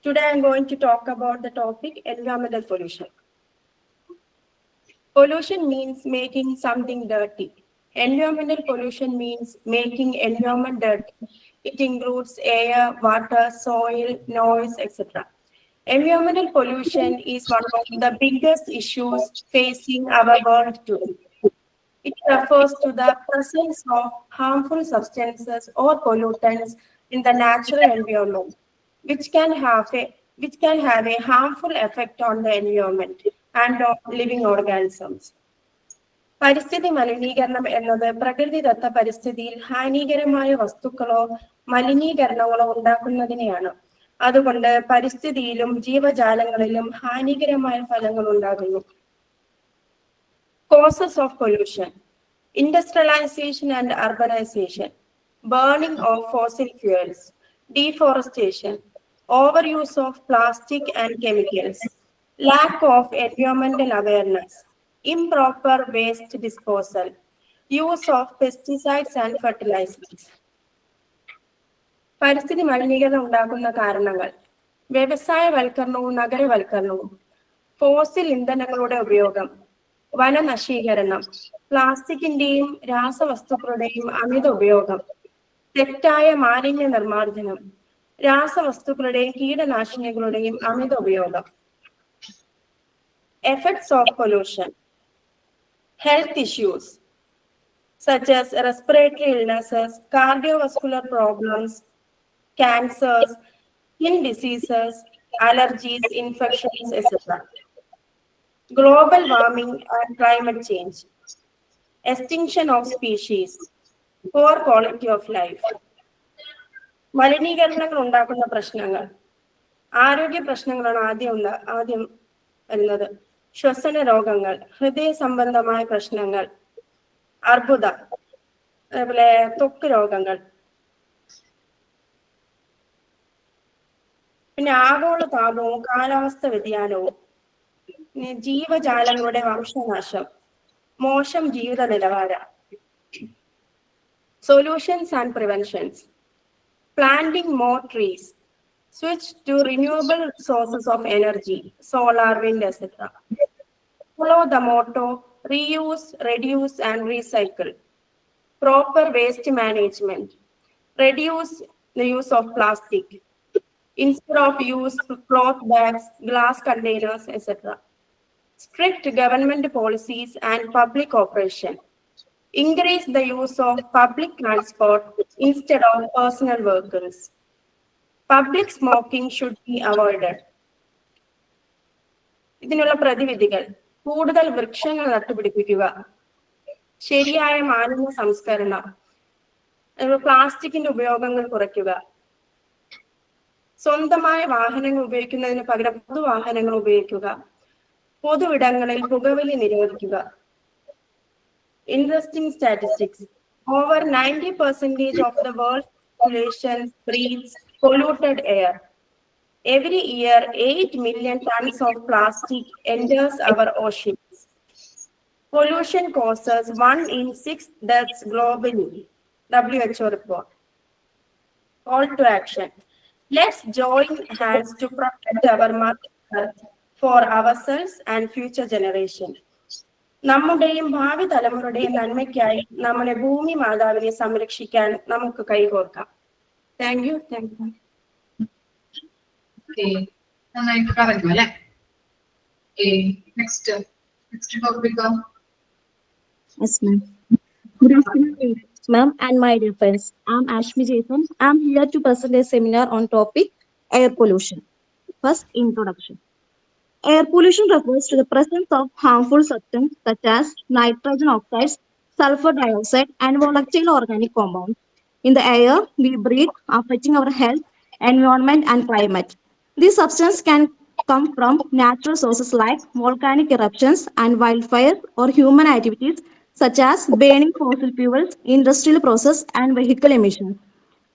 Today I am going to talk about the topic environmental pollution. Pollution means making something dirty. Environmental pollution means making environment dirty. It includes air, water, soil, noise, etc. Environmental pollution is one of the biggest issues facing our world today. It refers to the presence of harmful substances or pollutants in the natural environment, which can have a harmful effect on the environment and on living organisms. പരിസ്ഥിതി മലിനീകരണം എന്നത് പ്രകൃതിദത്ത പരിസ്ഥിതിയിൽ ഹാനികരമായ വസ്തുക്കളോ മലിനീകരണങ്ങളോ ഉണ്ടാക്കുന്നതിനെയാണ്. അതുകൊണ്ട് പരിസ്ഥിതിയിലും ജീവജാലങ്ങളിലും ഹാനികരമായ ഫലങ്ങൾ ഉണ്ടാകുന്നു. Causes of pollution: industrialization and urbanization, burning of fossil fuels, deforestation, overuse of plastic and chemicals, lack of environmental awareness, improper waste disposal, use of pesticides and fertilizers. പരിസ്ഥിതി മലിനീകരണം ഉണ്ടാക്കുന്ന കാരണങ്ങൾ: വ്യവസായവൽക്കരണവും നഗരവൽക്കരണവും, ഫോസിൽ ഇന്ധനങ്ങളുടെ ഉപയോഗം, വനനശീകരണം, പ്ലാസ്റ്റിക്കിന്റെയും രാസവസ്തുക്കളുടെയും അമിത ഉപയോഗം, തെറ്റായ മാലിന്യ നിർമ്മാർജ്ജനം, രാസവസ്തുക്കളുടെയും കീടനാശിനികളുടെയും അമിത ഉപയോഗം. Effects of pollution: health issues such as respiratory illnesses, cardiovascular problems, cancers, skin diseases, allergies, infections, etc. Global warming and climate change, extinction of species, poor quality of life. മലിനീകരണങ്ങൾ ഉണ്ടാക്കുന്ന പ്രശ്നങ്ങൾ: ആരോഗ്യ പ്രശ്നങ്ങളാണ് ആദ്യം വരുന്നത്. ശ്വസന രോഗങ്ങൾ, ഹൃദയ സംബന്ധമായ പ്രശ്നങ്ങൾ, അർബുദം, അതേപോലെ ത്വക്ക് രോഗങ്ങൾ. പിന്നെ ആഗോളതാപവും കാലാവസ്ഥ വ്യതിയാനവും, ജീവജാലങ്ങളുടെ വംശനാശം, മോശം ജീവിത നിലവാരം. Solutions and preventions: planting more trees, switch to renewable sources of energy, solar, wind, etc. Follow the motto reuse, reduce, and recycle. Proper waste management. Reduce the use of plastic. Instead of use cloth bags, glass containers, etc. Strict government policies and public operation. Increase the use of public transport instead of personal vehicles. Public smoking should be avoided. ഇതിനുള്ള പ്രതിവിധികൾ: കൂടുതൽ വൃക്ഷങ്ങൾ നട്ടുപിടിപ്പിക്കുക, ശരിയായ മാലിന്യ സംസ്കരണം, പ്ലാസ്റ്റിക്കിന്റെ ഉപയോഗങ്ങൾ കുറയ്ക്കുക, സ്വന്തമായ വാഹനങ്ങൾ ഉപയോഗിക്കുന്നതിന് പകരം പൊതുവാഹനങ്ങൾ ഉപയോഗിക്കുക, പൊതു ഇടങ്ങളിൽ പുകവലി നിരോധിക്കുക. Interesting statistics: over 90% of the world's population breathes polluted air. Every year, 8 million tons of plastic enters our oceans. Pollution causes 1 in 6 deaths globally. WHO report. Call to action: let's join hands to protect our Mother Earth for ourselves and future generations. നമ്മുടെയും ഭാവി തലമുറയുടെയും നന്മയ്ക്കായി നമ്മുടെ ഭൂമി മാതാവിനെ സംരക്ഷിക്കാൻ നമുക്ക് കൈകോർക്കാം. Thank you. നന്നായിട്ട് പറഞ്ഞു അല്ലെ. Next topic. Yes, ma'am. Good afternoon, ma'am, and my dear friends. I'm Ashmi Jason. I'm here to present a seminar on topic air pollution. First, introduction. Air pollution refers to the presence of harmful substances such as nitrogen oxides, sulfur dioxide, and volatile organic compounds in the air we breathe, affecting our health, environment, and climate. These substances can come from natural sources like volcanic eruptions and wildfires or human activities such as burning fossil fuels, industrial process, and vehicle emissions.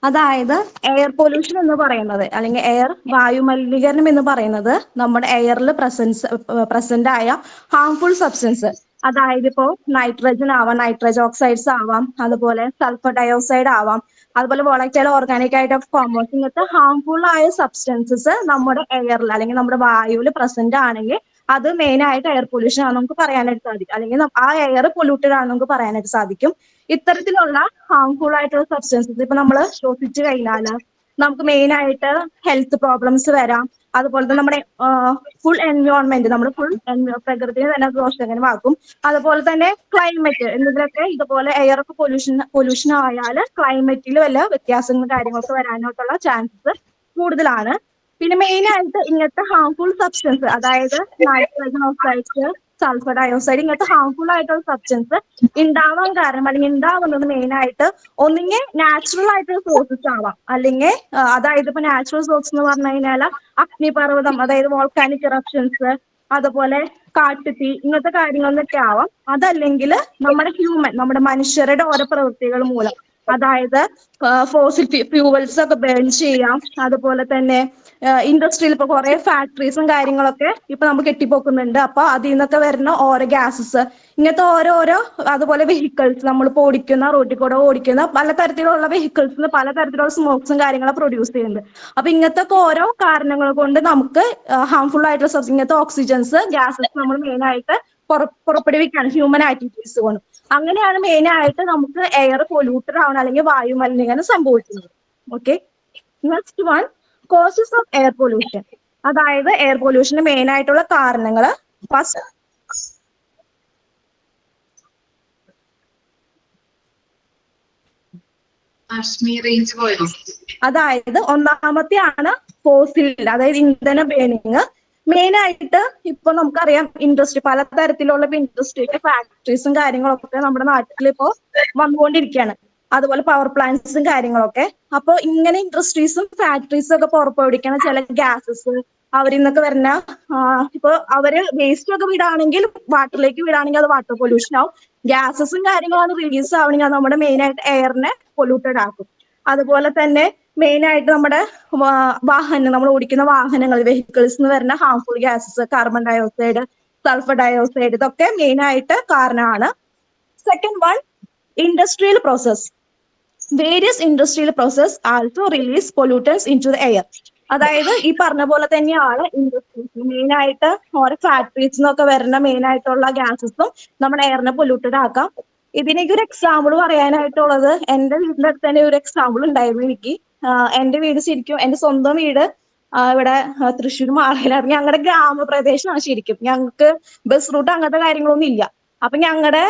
അതായത് air pollution എന്ന് പറയുന്നത് അല്ലെങ്കിൽ air വായു മലിനീകരണം എന്ന് പറയുന്നത് നമ്മുടെ എയറിൽ പ്രസന്റ് ആയ ഹാർംഫുൾ സബ്സ്റ്റൻസ്, അതായത് ഇപ്പോൾ നൈട്രജൻ ആവാം, നൈട്രജൻ ഓക്സൈഡ്സ് ആവാം, അതുപോലെ സൾഫർ ഡയോക്സൈഡ് ആവാം, അതുപോലെ വോളറ്റൈൽ ഓർഗാനിക് ആയിട്ട് കോമ്പൗണ്ട്സ്, ഇങ്ങനത്തെ ഹാർംഫുൾ ആയ സബ്സ്റ്റൻസസ് നമ്മുടെ എയറിൽ അല്ലെങ്കിൽ നമ്മുടെ വായുവിൽ പ്രസന്റ് ആണെങ്കിൽ അത് മെയിൻ ആയിട്ട് എയർ പൊല്യൂഷൻ ആണ് നമുക്ക് പറയാനായിട്ട് സാധിക്കും, അല്ലെങ്കിൽ ആ എയർ പൊല്യൂട്ടഡ് ആണെന്ന് നമുക്ക് പറയാനായിട്ട് സാധിക്കും. ഇത്തരത്തിലുള്ള ഹാർംഫുൾ ആയിട്ടുള്ള സബ്സ്റ്റൻസസ് ഇപ്പൊ നമ്മൾ ശ്വസിച്ചു കഴിഞ്ഞാൽ നമുക്ക് മെയിൻ ആയിട്ട് ഹെൽത്ത് പ്രോബ്ലംസ് വരാം. അതുപോലെ തന്നെ നമ്മുടെ ഫുൾ എൻവയോൺമെന്റ്, നമ്മുടെ ഫുൾ പ്രകൃതിയെ തന്നെ ദോഷകരമാക്കും. അതുപോലെ തന്നെ ക്ലൈമറ്റ് എന്നതിലൊക്കെ ഇതുപോലെ എയർ ഒക്കെ പൊല്യൂഷൻ ആയാൽ ക്ലൈമറ്റിൽ വല്ല വ്യത്യാസങ്ങളും കാര്യങ്ങളൊക്കെ വരാനായിട്ടുള്ള ചാൻസസ് കൂടുതലാണ്. പിന്നെ മെയിൻ ആയിട്ട് ഇങ്ങനത്തെ ഹാർംഫുൾ സബ്സ്റ്റൻസ്, അതായത് നൈട്രജൻ ഓക്സൈഡ്സ്, സൾഫർ ഡയോക്സൈഡ്, ഇങ്ങനത്തെ ഹാർംഫുൾ ആയിട്ടുള്ള സബ്സ്റ്റൻസ് ഉണ്ടാവാൻ കാരണം അല്ലെങ്കിൽ ഉണ്ടാവുന്നത് മെയിൻ ആയിട്ട് ഒന്നിങ്ങനെ നാച്ചുറൽ ആയിട്ടുള്ള സോഴ്സസ് ആവാം, അല്ലെങ്കിൽ അതായത് ഇപ്പൊ നാച്ചുറൽ സോഴ്സ് എന്ന് പറഞ്ഞു കഴിഞ്ഞാൽ അഗ്നിപർവ്വതം, അതായത് വോൾക്കാനിക് ഇറപ്ഷൻസ്, അതുപോലെ കാട്ടുതീ, ഇങ്ങനത്തെ കാര്യങ്ങളൊക്കെ ആവാം. അതല്ലെങ്കിൽ നമ്മുടെ മനുഷ്യരുടെ ഓരോ പ്രവൃത്തികൾ മൂലം, അതായത് ഫോസിൽ ഫ്യൂവൽസ് ഒക്കെ ബേൺ ചെയ്യാം. അതുപോലെ തന്നെ ഇൻഡസ്ട്രിയിൽ ഇപ്പൊ കുറെ ഫാക്ടറീസും കാര്യങ്ങളൊക്കെ ഇപ്പൊ നമ്മൾ കെട്ടിപ്പോക്കുന്നുണ്ട്. അപ്പൊ അതിൽ നിന്നൊക്കെ വരുന്ന ഓരോ ഗ്യാസസ്, ഇങ്ങനത്തെ ഓരോരോ, അതുപോലെ വെഹിക്കിൾസ്, നമ്മളിപ്പോ ഓടിക്കുന്ന റോഡിൽ കൂടെ ഓടിക്കുന്ന പലതരത്തിലുള്ള വെഹിക്കിൾസിന് പലതരത്തിലുള്ള സ്മോക്സും കാര്യങ്ങളും പ്രൊഡ്യൂസ് ചെയ്യുന്നുണ്ട്. അപ്പൊ ഇങ്ങനത്തെ ഓരോ കാരണങ്ങൾ കൊണ്ട് നമുക്ക് ഹാർംഫുൾ ആയിട്ടുള്ള ഇങ്ങനത്തെ ഓക്സിജൻസ്, ഗ്യാസസ് നമ്മൾ മെയിൻ ആയിട്ട് പുറപ്പെടുവിക്കുകയാണ് ഹ്യൂമൻ ആക്ടിവിറ്റീസ് കൊണ്ട്. അങ്ങനെയാണ് മെയിൻ ആയിട്ട് നമുക്ക് എയർ പൊല്യൂട്ടഡ് ആവണം അല്ലെങ്കിൽ വായു മലിനീകരണം സംഭവിക്കുന്നത്. Okay, next one, causes of air pollution. അതായത് എയർ പൊല്യൂഷന് മെയിൻ ആയിട്ടുള്ള കാരണങ്ങൾ. ഫസ്റ്റ്, അതായത് ഒന്നാമത്തെയാണ് ഫോസിൽ, അതായത് ഇന്ധന ബേണിങ്. മെയിൻ ആയിട്ട് ഇപ്പൊ നമുക്കറിയാം ഇൻഡസ്ട്രി, പലതരത്തിലുള്ള ഇൻഡസ്ട്രിയുടെ ഫാക്ടറീസും കാര്യങ്ങളൊക്കെ നമ്മുടെ നാട്ടിൽ ഇപ്പോ വന്നുകൊണ്ടിരിക്കുകയാണ്. അതുപോലെ പവർ പ്ലാന്റ്സും കാര്യങ്ങളൊക്കെ. അപ്പൊ ഇങ്ങനെ ഇൻഡസ്ട്രീസും ഫാക്ടറീസും ഒക്കെ പുറപ്പെടുവിക്കുന്ന ചില ഗ്യാസസ്, അവരിൽ നിന്നൊക്കെ വരുന്ന ഇപ്പൊ അവര് വേസ്റ്റ് ഒക്കെ വിടാണെങ്കിൽ, വാട്ടറിലേക്ക് വിടാണെങ്കിൽ അത് വാട്ടർ പൊല്യൂഷൻ ആവും. ഗ്യാസസും കാര്യങ്ങളാണ് റിലീസ് ആവണമെങ്കിൽ അത് നമ്മുടെ മെയിൻ ആയിട്ട് എയറിനെ പൊല്യൂട്ടഡ് ആക്കും. അതുപോലെ തന്നെ മെയിൻ ആയിട്ട് നമ്മുടെ നമ്മൾ ഓടിക്കുന്ന വാഹനങ്ങൾ, വെഹിക്കിൾസ് നിന്ന് വരുന്ന harmful gases, carbon dioxide, sulphur dioxide, ഇതൊക്കെ മെയിൻ ആയിട്ട് കാരണമാണ്. Second one, industrial process. Various industrial process also release pollutants into the air. അതായത് ഈ പറഞ്ഞ പോലെ തന്നെയാണ് ഇൻഡസ്ട്രീസ് മെയിൻ ആയിട്ട് ഓരോ ഫാക്ടറീസ് നിന്നൊക്കെ വരുന്ന മെയിൻ ആയിട്ടുള്ള ഗ്യാസസും നമ്മുടെ എയറിനെ പൊല്യൂട്ടഡ് ആക്കാം. ഇതിനൊക്കെ ഒരു എക്സാമ്പിൾ പറയാനായിട്ടുള്ളത്, എന്റെ വീടിന്റെ അടുത്ത് തന്നെ ഒരു എക്സാമ്പിൾ ഉണ്ടായിരുന്നു എനിക്ക്. എന്റെ വീട് ശരിക്കും എന്റെ സ്വന്തം വീട് ഇവിടെ തൃശ്ശൂർ മാളയിലാണ്. ഞങ്ങളുടെ ഗ്രാമപ്രദേശമാണ് ശരിക്കും. ഞങ്ങൾക്ക് ബസ് റൂട്ട് അങ്ങനത്തെ കാര്യങ്ങളൊന്നും ഇല്ല. അപ്പൊ ഞങ്ങളുടെ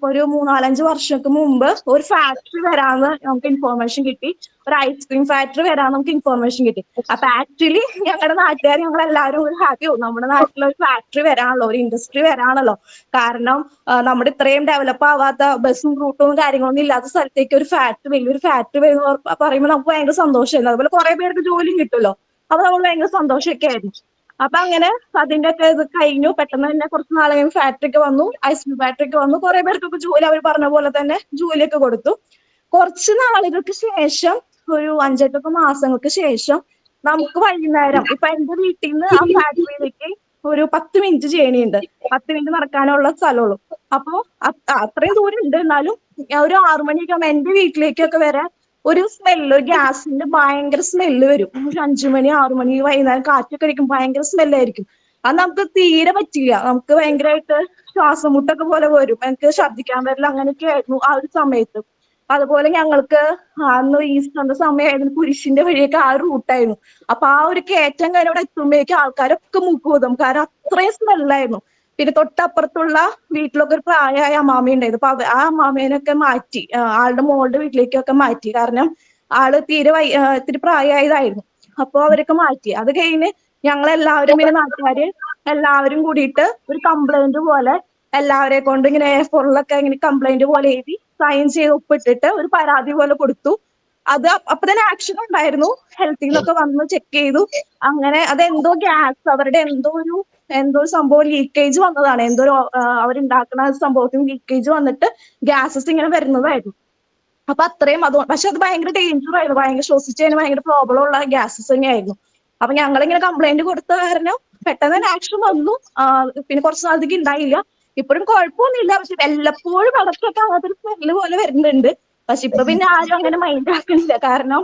ഒരു 3-4-5 വർഷങ്ങൾക്ക് മുമ്പ് ഒരു ഫാക്ടറി വരാന്ന് നമുക്ക് ഇൻഫോർമേഷൻ കിട്ടി. ഒരു ഐസ്ക്രീം ഫാക്ടറി വരാൻ നമുക്ക് ഇൻഫോർമേഷൻ കിട്ടി. അപ്പൊ ആക്ച്വലി ഞങ്ങളുടെ നാട്ടുകാർ ഞങ്ങളെല്ലാവരും ഒരു ഹാപ്പിയാവും, നമ്മുടെ നാട്ടിൽ ഒരു ഫാക്ടറി വരാണല്ലോ, ഒരു ഇൻഡസ്ട്രി വരാണല്ലോ. കാരണം നമ്മുടെ ഇത്രയും ഡെവലപ്പ് ആവാത്ത ബസ്സും റൂട്ടും കാര്യങ്ങളൊന്നും ഇല്ലാത്ത സ്ഥലത്തേക്ക് ഒരു ഫാക്ടറി, വലിയൊരു ഫാക്ടറി വരുന്ന പറയുമ്പോൾ നമുക്ക് ഭയങ്കര സന്തോഷമായിരുന്നു. അതുപോലെ കുറെ പേർക്ക് ജോലിയും കിട്ടുമല്ലോ. അപ്പൊ നമ്മൾ ഭയങ്കര സന്തോഷമൊക്കെ ആയിരുന്നു. അപ്പൊ അങ്ങനെ അതിന്റെ ഒക്കെ ഇത് കഴിഞ്ഞു. പെട്ടെന്ന് തന്നെ കുറച്ച് നാളെ ഫാക്ടറിക്ക് വന്നു, ഐസ്ക്രീം ഫാക്ടറിക്ക് വന്നു. കുറെ പേർക്കൊക്കെ ജോലി, അവർ പറഞ്ഞ പോലെ തന്നെ ജോലിയൊക്കെ കൊടുത്തു. കുറച്ച് നാളുകൾക്ക് ശേഷം, ഒരു 5-8 മാസങ്ങൾക്ക് ശേഷം, നമുക്ക് വൈകുന്നേരം, ഇപ്പൊ എന്റെ വീട്ടിൽ നിന്ന് ആ ഫാക്ടറിയിലേക്ക് ഒരു 10 മിനിറ്റ് ജേണിയുണ്ട്, 10 മിനിറ്റ് നടക്കാനുള്ള സ്ഥലമുള്ളൂ. അപ്പൊ അത്രയും ദൂരം ഉണ്ട്. എന്നാലും ഒരു 6 മണിയൊക്കെ ആകുമ്പോൾ എന്റെ വീട്ടിലേക്കൊക്കെ വരാൻ ഒരു സ്മെല്ല്, ഗ്യാസിന്റെ ഭയങ്കര സ്മെല്ല് വരും. ഒരു 5 മണി 6 മണി വൈകുന്നേരം കാറ്റൊക്കെ അടിക്കും, ഭയങ്കര സ്മെല്ലായിരിക്കും. അത് നമുക്ക് തീരെ പറ്റില്ല. നമുക്ക് ഭയങ്കരമായിട്ട് ശ്വാസം മുട്ടൊക്കെ പോലെ വരും, എനിക്ക് ഛർദ്ദിക്കാൻ വരില്ല, അങ്ങനെയൊക്കെ ആയിരുന്നു ആ ഒരു സമയത്ത്. അതുപോലെ ഞങ്ങൾക്ക് അന്ന് ഈസ്റ്ററിന്റെ സമയമായിരുന്നു, കുരിശിന്റെ വഴിയൊക്കെ ആ റൂട്ടായിരുന്നു. അപ്പൊ ആ ഒരു കയറ്റം കാര്യം ഇവിടെ എത്തുമ്പോഴേക്കും ആൾക്കാരൊക്കെ മൂക്കുപോകും, കാരണം അത്രയും സ്മെല്ലായിരുന്നു. പിന്നെ തൊട്ടപ്പുറത്തുള്ള വീട്ടിലൊക്കെ ഒരു പ്രായമായ അമ്മാമ ഉണ്ടായിരുന്നു. അപ്പൊ ആ അമ്മാമേനൊക്കെ മാറ്റി, ആളുടെ മോളുടെ വീട്ടിലേക്കൊക്കെ മാറ്റി. കാരണം ആള് ഇത്തിരി പ്രായമായതായിരുന്നു. അപ്പൊ അവരൊക്കെ മാറ്റി. അത് കഴിഞ്ഞ് ഞങ്ങളെല്ലാവരും പിന്നെ നാട്ടുകാര് എല്ലാവരും കൂടിയിട്ട് ഒരു കംപ്ലൈന്റ് പോലെ എല്ലാവരെ കൊണ്ട് ഇങ്ങനെ A4-ലൊക്കെ ഇങ്ങനെ കംപ്ലൈന്റ് പോലെ എഴുതി സൈൻ ചെയ്ത് ഒപ്പിട്ടിട്ട് ഒരു പരാതി പോലെ കൊടുത്തു. അത് അപ്പൊ തന്നെ ആക്ഷൻ ഉണ്ടായിരുന്നു. ഹെൽത്തിൽ നിന്നൊക്കെ വന്ന് ചെക്ക് ചെയ്തു. അങ്ങനെ അതെന്തോ ഗ്യാസ് അവരുടെ എന്തോ ഒരു സംഭവം ലീക്കേജ് വന്നതാണ്. എന്തോ അവരുണ്ടാക്കുന്ന സംഭവത്തിന് ലീക്കേജ് വന്നിട്ട് ഗ്യാസസ് ഇങ്ങനെ വരുന്നതായിരുന്നു. അപ്പൊ അത്രയും പക്ഷെ അത് ഭയങ്കര ഡേഞ്ചർ ആയിരുന്നു. ഭയങ്കര ശ്വസിച്ചതിന് ഭയങ്കര പ്രോബ്ലം ഉള്ള ഗ്യാസസ് തന്നെയായിരുന്നു. അപ്പൊ ഞങ്ങളിങ്ങനെ കംപ്ലൈന്റ് കൊടുത്ത കാരണം പെട്ടെന്ന് തന്നെ ആക്ഷൻ വന്നു. പിന്നെ കുറച്ച് നാളത്തേക്ക് ഉണ്ടായില്ല. ഇപ്പോഴും കുഴപ്പമൊന്നുമില്ല. പക്ഷെ വല്ലപ്പോഴും അടക്കൊക്കെ അങ്ങനത്തെ ഒരു സ്മെല്ല് പോലെ വരുന്നുണ്ട്. പക്ഷെ ഇപ്പൊ പിന്നെ ആരും അങ്ങനെ മൈൻഡ് ആക്കണില്ല. കാരണം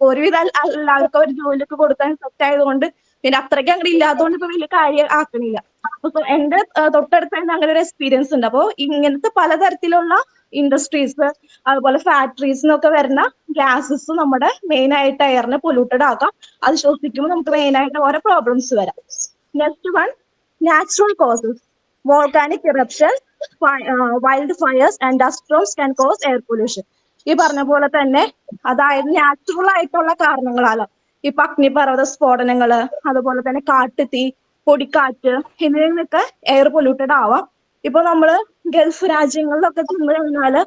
ഒരുവിധം എല്ലാവർക്കും ഒരു ജോലിയൊക്കെ കൊടുക്കാൻ സെറ്റ് ആയതുകൊണ്ട് പിന്നെ അത്രയ്ക്ക് അങ്ങനെ ഇല്ലാത്തതുകൊണ്ട് ഇപ്പൊ വലിയ കാര്യം ആക്കണില്ല. അപ്പൊ എന്റെ തൊട്ടടുത്ത് തന്നെ അങ്ങനെ ഒരു എക്സ്പീരിയൻസ് ഉണ്ട്. അപ്പൊ ഇങ്ങനത്തെ പലതരത്തിലുള്ള ഇൻഡസ്ട്രീസ് അതുപോലെ ഫാക്ടറീസിനൊക്കെ വരുന്ന ഗ്യാസസ് നമ്മുടെ മെയിൻ ആയിട്ട് എയറിനെ പൊല്യൂട്ടഡ് ആക്കാം. അത് ശ്വസിക്കുമ്പോൾ നമുക്ക് മെയിൻ ആയിട്ട് ഓരോ പ്രോബ്ലംസ് വരാം. Next one, natural causes. Volcanic eruption, wild fires and dust storms can cause air pollution. ഈ പറഞ്ഞ പോലെ തന്നെ അതായത് നാച്ചുറൽ ആയിട്ടുള്ള കാരണങ്ങളാലോ ഇപ്പൊ അഗ്നിപർവ്വത സ്ഫോടനങ്ങള്, അതുപോലെ തന്നെ കാട്ടുതീ, പൊടിക്കാറ്റ് എന്നിവയിൽ നിന്നൊക്കെ എയർ പൊല്യൂട്ടഡ് ആവാം. ഇപ്പൊ നമ്മള് ഗൾഫ് രാജ്യങ്ങളിലൊക്കെ ചെന്ന് കഴിഞ്ഞാല്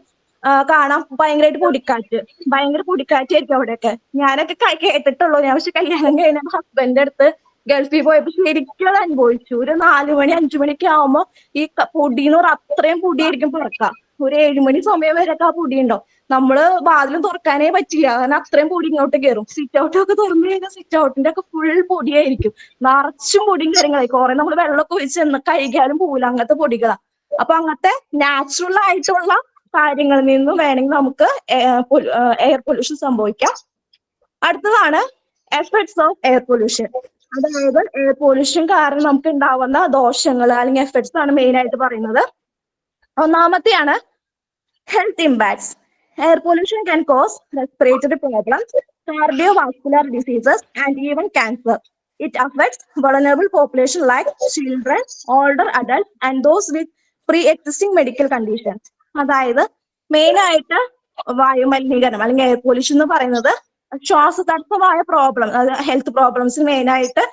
കാണാം ഭയങ്കരമായിട്ട് ഭയങ്കര പൊടിക്കാറ്റായിരിക്കും അവിടെയൊക്കെ. ഞാനൊക്കെ കേട്ടിട്ടുള്ളൂ. ഞാൻ പക്ഷെ കല്യാണം കഴിഞ്ഞ ഹസ്ബൻഡിന്റെ അടുത്ത് ഗൾഫിൽ പോയപ്പോ ശരിക്കും അത് അനുഭവിച്ചു. ഒരു 4 മണി 5 മണിയൊക്കെ ആവുമ്പോ ഈ പൊടിന്ന് പറഞ്ഞാൽ അത്രയും പൊടിയായിരിക്കും പുറക്കാം. ഒരു 7 മണി സമയം വരെയൊക്കെ ആ പൊടി ഉണ്ടോ. നമ്മള് വാതിലും തുറക്കാനേ പറ്റില്ല. കാരണം അത്രയും പൊടി ഇങ്ങോട്ട് കയറും. സിറ്റ് ഔട്ടൊക്കെ തുറന്നു കഴിഞ്ഞാൽ സിറ്റ് ഔട്ടിന്റെ ഒക്കെ ഫുൾ പൊടിയായിരിക്കും. നിറച്ചും പൊടിയും കാര്യങ്ങളായി. കുറെ നമ്മൾ വെള്ളമൊക്കെ ഒഴിച്ച് കഴുകിയാലും പോവില്ല, അങ്ങനത്തെ പൊടികളാ. അപ്പൊ അങ്ങനത്തെ നാച്ചുറൽ ആയിട്ടുള്ള കാര്യങ്ങളിൽ നിന്നും വേണമെങ്കിൽ നമുക്ക് എയർ പൊല്യൂഷൻ സംഭവിക്കാം. അടുത്തതാണ് എഫക്ട്സ് ഓഫ് എയർ പൊല്യൂഷൻ. അതായത് എയർ പൊല്യൂഷൻ കാരണം നമുക്ക് ഉണ്ടാവുന്ന ദോഷങ്ങൾ അല്ലെങ്കിൽ എഫക്ട്സ് ആണ് മെയിൻ ആയിട്ട് പറയുന്നത്. ഒന്നാമത്തെയാണ് health impacts. Air pollution can cause respiratory problems, cardiovascular diseases, and even cancer. It affects vulnerable population like children, older adults, and those with pre-existing medical conditions. അതായത് main ആയിട്ട് വായുമലിനീകരണം അല്ലെങ്കിൽ എയർ പൊല്യൂഷൻ എന്ന് പറയുന്നത് ശ്വാസതടസ്സമായ problem, അതായത് health problems main ആയിട്ട്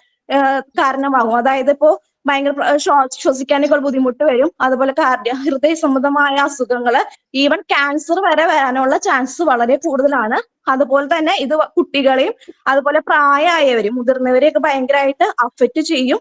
കാരണമാകും. അതായത് ഇപ്പോ ഭയങ്കര ശ്വസിക്കാനൊക്കെ ബുദ്ധിമുട്ട് വരും. അതുപോലെ ഹൃദയ സംബന്ധമായ അസുഖങ്ങള്, ഈവൻ ക്യാൻസർ വരെ വരാനുള്ള ചാൻസ് വളരെ കൂടുതലാണ്. അതുപോലെ തന്നെ ഇത് കുട്ടികളെയും അതുപോലെ പ്രായമായവരും മുതിർന്നവരെയൊക്കെ ഭയങ്കരമായിട്ട് അഫക്റ്റ് ചെയ്യും.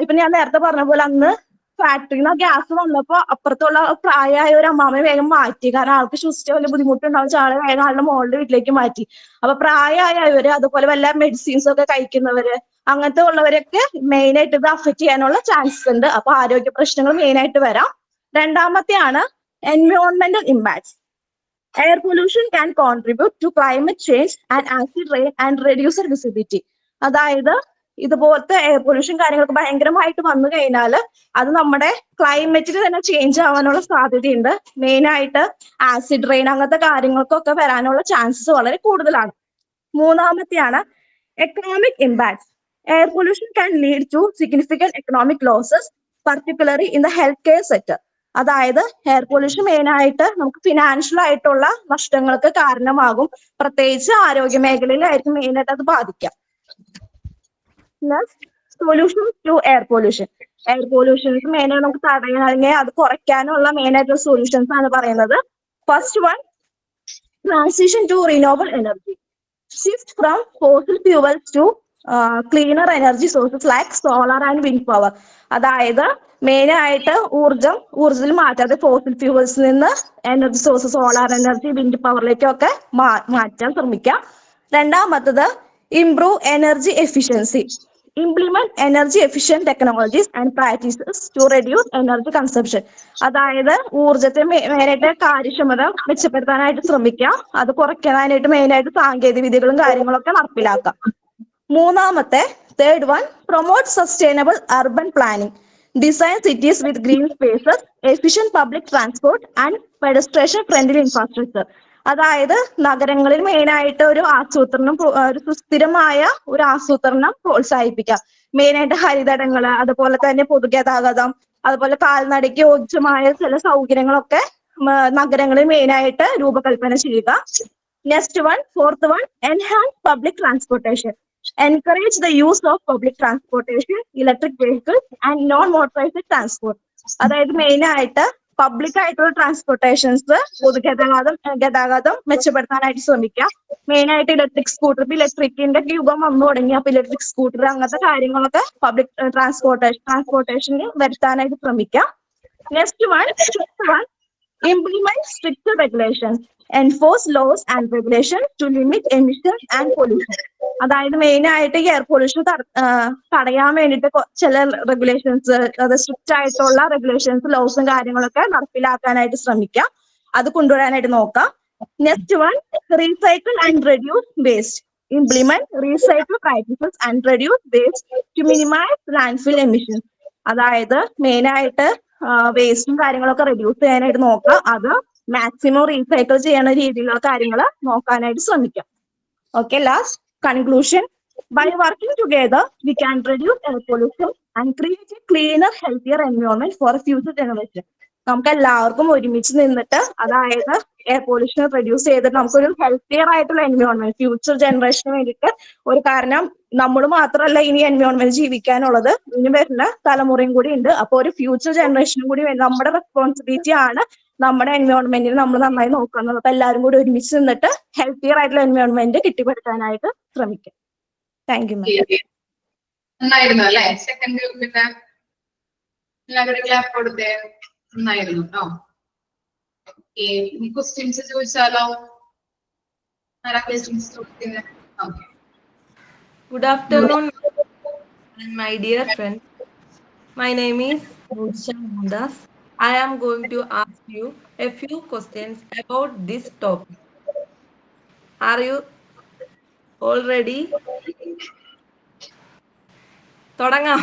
ഇപ്പൊ ഞാൻ നേരത്തെ പറഞ്ഞ പോലെ അന്ന് ഫാക്ടറിന്ന് ഗ്യാസ് വന്നപ്പോ അപ്പുറത്തുള്ള പ്രായമായ ഒരു അമ്മാമയെ വേഗം മാറ്റി. കാരണം ആൾക്ക് ശ്വസിച്ച വലിയ ബുദ്ധിമുട്ടുണ്ടാവും. ആളെ വേഗം ആളുടെ മോളുടെ വീട്ടിലേക്ക് മാറ്റി. അപ്പൊ പ്രായമായവര് അതുപോലെ വല്ല മെഡിസിൻസ് ഒക്കെ കഴിക്കുന്നവര് അങ്ങനത്തെ ഉള്ളവരൊക്കെ മെയിൻ ആയിട്ട് ഇത് അഫക്റ്റ് ചെയ്യാനുള്ള ചാൻസ് ഉണ്ട്. അപ്പൊ ആരോഗ്യ പ്രശ്നങ്ങൾ മെയിൻ ആയിട്ട് വരാം. രണ്ടാമത്തെയാണ് എൻവയോൺമെന്റൽ impacts. Air pollution can contribute to climate change and acid rain and reducer visibility. അതായത് ഇതുപോലത്തെ എയർ പൊല്യൂഷൻ കാര്യങ്ങളൊക്കെ ഭയങ്കരമായിട്ട് വന്നു കഴിഞ്ഞാൽ അത് നമ്മുടെ ക്ലൈമറ്റിൽ തന്നെ ചേഞ്ച് ആവാനുള്ള സാധ്യതയുണ്ട്. മെയിൻ ആയിട്ട് ആസിഡ് റെയിൻ അങ്ങനത്തെ കാര്യങ്ങൾക്കൊക്കെ വരാനുള്ള ചാൻസസ് വളരെ കൂടുതലാണ്. മൂന്നാമത്തെയാണ് economic impacts. Air pollution can lead to significant economic losses, particularly in the healthcare sector. അതായത് എയർ പൊല്യൂഷൻ മെയിൻ ആയിട്ട് നമുക്ക് ഫിനാൻഷ്യൽ ആയിട്ടുള്ള നഷ്ടങ്ങൾക്ക് കാരണമാകും. പ്രത്യേകിച്ച് ആരോഗ്യ മേഖലയിലായിരിക്കും മെയിൻ ആയിട്ട് അത് ബാധിക്കാം. Solutions to air pollution. Air pollutions main ആയിട്ട് നമുക്ക് തടയാൻ അല്ലെങ്കിൽ അത് കുറയ്ക്കാനുള്ള മെയിൻ ആയിട്ടുള്ള സൊല്യൂഷൻസ് ആണ് പറയുന്നത്. First one, transition to renewable energy. Shift from fossil fuels to cleaner energy sources like solar and wind power. അതായത് മെയിൻ ആയിട്ട് ഊർജ്ജത്തിൽ മാറ്റാതെ ഫോസിൽ ഫ്യൂവൽസിൽ നിന്ന് energy source solar energy wind പവറിലേക്കൊക്കെ മാറ്റാൻ ശ്രമിക്കാം. രണ്ടാമത്തത് improve energy efficiency. Implement energy efficient technologies and practices to reduce energy consumption. അതായത് ഊർജ്ജത്തെ മെയിനായിട്ട് കാര്യക്ഷമത മെച്ചപ്പെടുത്താനായിട്ട് ശ്രമിക്കാം. അത് കുറയ്ക്കാനായിട്ട് മെയിനായിട്ട് സാങ്കേതിക വിദ്യകളും കാര്യങ്ങളൊക്കെ നടപ്പിലാക്കാം. മൂന്നാമത്തെ third one, promote sustainable urban planning. Design cities with green spaces, efficient public transport and pedestrian friendly infrastructure. അതായത് നഗരങ്ങളിൽ മെയിൻ ആയിട്ട് ഒരു സുസ്ഥിരമായ ഒരു ആസൂത്രണം പ്രോത്സാഹിപ്പിക്കാം. മെയിൻ ആയിട്ട് ഹരിതടങ്ങള്, അതുപോലെ തന്നെ പൊതുഗതാഗതം, അതുപോലെ കാൽനടയ്ക്ക് യോജ്യമായ ചില സൗകര്യങ്ങളൊക്കെ നഗരങ്ങളിൽ മെയിൻ ആയിട്ട് രൂപകൽപ്പന ചെയ്യുക. Next one, fourth one, enhance public transportation. encourage the use of public transportation, electric vehicles, and non-motorized transport. അതായത് മെയിൻ ആയിട്ട് പബ്ലിക് ആയിട്ടുള്ള ട്രാൻസ്പോർട്ടേഷൻസ് ഗതാഗതം മെച്ചപ്പെടുത്താനായിട്ട് ശ്രമിക്കാം. മെയിൻ ആയിട്ട് ഇലക്ട്രിക് സ്കൂട്ടർ, ഇപ്പൊ ഇലക്ട്രിക്കിന്റെ യുഗം വന്നു തുടങ്ങി. അപ്പൊ ഇലക്ട്രിക് സ്കൂട്ടർ അങ്ങനത്തെ കാര്യങ്ങളൊക്കെ പബ്ലിക് ട്രാൻസ്പോർട്ടേഷനിൽ വരുത്താനായിട്ട് ശ്രമിക്കാം. Next one, implement stricter regulations, enforce laws and regulations to limit emissions and pollution. അതായത് മെയിൻ ആയിട്ട് എയർ പൊല്യൂഷൻ തടയാൻ വേണ്ടിയിട്ട് ചില റെഗുലേഷൻസ്, അത് സ്ട്രിക്റ്റ് ആയിട്ടുള്ള റെഗുലേഷൻസ്, ലോസും കാര്യങ്ങളൊക്കെ നടപ്പിലാക്കാനായിട്ട് ശ്രമിക്കാം. അത് കൊണ്ടുവരാനായിട്ട് നോക്കാം. Next one, recycle and reduce waste. Implement recycle practices and reduce waste to minimise landfill emissions. അതായത് മെയിൻ ആയിട്ട് വേസ്റ്റും കാര്യങ്ങളൊക്കെ റെഡ്യൂസ് ചെയ്യാനായിട്ട് നോക്കുക. അത് മാക്സിമം റീസൈക്കിൾ ചെയ്യുന്ന രീതിയിലുള്ള കാര്യങ്ങൾ നോക്കാനായിട്ട് ശ്രമിക്കാം. Okay, last conclusion. By working together, we can reduce air pollution and create a cleaner, healthier environment for future generations. നമുക്ക് എല്ലാവർക്കും ഒരുമിച്ച് നിന്നിട്ട്, അതായത് എയർ പൊല്യൂഷൻ റെഡ്യൂസ് ചെയ്തിട്ട് നമുക്കൊരു ഹെൽത്തിയർ ആയിട്ടുള്ള എൻവയോൺമെന്റ് ഫ്യൂച്ചർ ജനറേഷന് വേണ്ടിയിട്ട് ഒരു, കാരണം നമ്മൾ മാത്രമല്ല ഇനി എൻവയോൺമെന്റ് ജീവിക്കാനുള്ളത്, ഇനി വരുന്ന തലമുറയും കൂടി ഉണ്ട്. അപ്പൊ ഒരു ഫ്യൂച്ചർ ജനറേഷനും കൂടി നമ്മുടെ റെസ്പോൺസിബിലിറ്റി ആണ് നമ്മുടെ എൻവയോൺമെന്റിന് നമ്മൾ നന്നായി നോക്കുന്നത്. അപ്പൊ എല്ലാവരും കൂടി ഒരുമിച്ച് നിന്നിട്ട് ഹെൽത്തിയർ ആയിട്ടുള്ള എൻവയോൺമെന്റ് കിട്ടിപ്പടുത്താനായിട്ട് ശ്രമിക്കാം. Thank you ma'am. നന്നായിരുന്നു അല്ലെ? സെക്കൻഡ് ഗ്രൂപ്പിന്റെ എല്ലാവരും ക്ലാപ്പ് കൊടുത്തേ. നന്നായിരുന്നു കേട്ടോ. ഇനി ക്വസ്റ്റ്യൻസ് ചോദിച്ചാലോ? ആരാ ക്വസ്റ്റ്യൻസ് ചോദിക്കുന്നത്? Okay. Good afternoon, and my dear friends. My name is Nurja Mundas. I am going to ask you a few questions about this topic. Are you all ready? തുടങ്ങാം.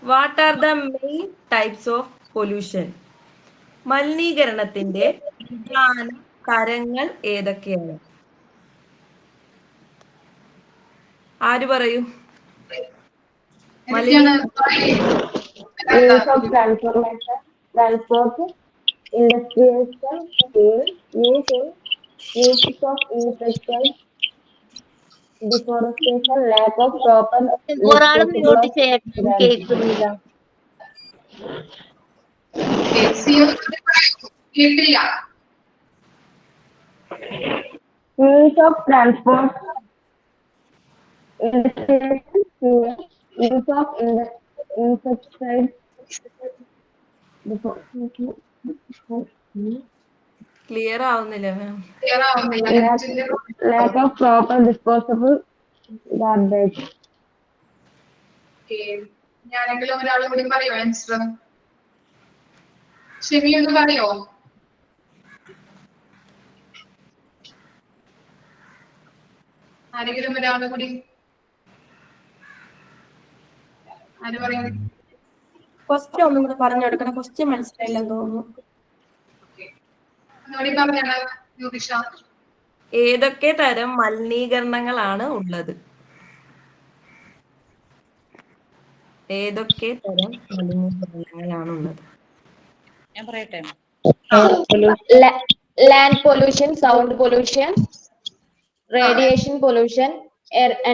What are the main types of pollution? മലിനീകരണത്തിന്റെ പ്രധാന തരങ്ങൾ ഏതൊക്കെയാണ്? ആര് പറയൂ? Use of transformation, transport, industrialization, fuel, use of insecticides, deforestation, lack of proper ഒരാളും mute ചെയ്യണം, കേൾക്കുന്നില്ല. Use of transport, industrialization, fuel, use of insecticides, clear ആവുന്നില്ല മാം. lack of proper disposable garbage. ഞാനെങ്കിലും ഒരാളും കൂടി പറയോ ആൻസർ? ഷെമി ഒന്ന് പറയോ? ആരെങ്കിലും ഒരാളും കൂടി ആര് പറയുന്നത്? ക്വസ്റ്റ്യൻ ഒന്നും കൂടെ പറഞ്ഞു കൊടുക്കണം. ക്വസ്റ്റ്യൻ മനസ്സിലായില്ലെന്ന് തോന്നുന്നു. ഏതൊക്കെ തരം മലിനീകരണങ്ങളാണ് ഉള്ളത്? ഏതൊക്കെ തരം മലിനീകരണങ്ങളാണ് ഉള്ളത്? ഞാൻ പറയട്ടെ. Land pollution, sound pollution, radiation pollution,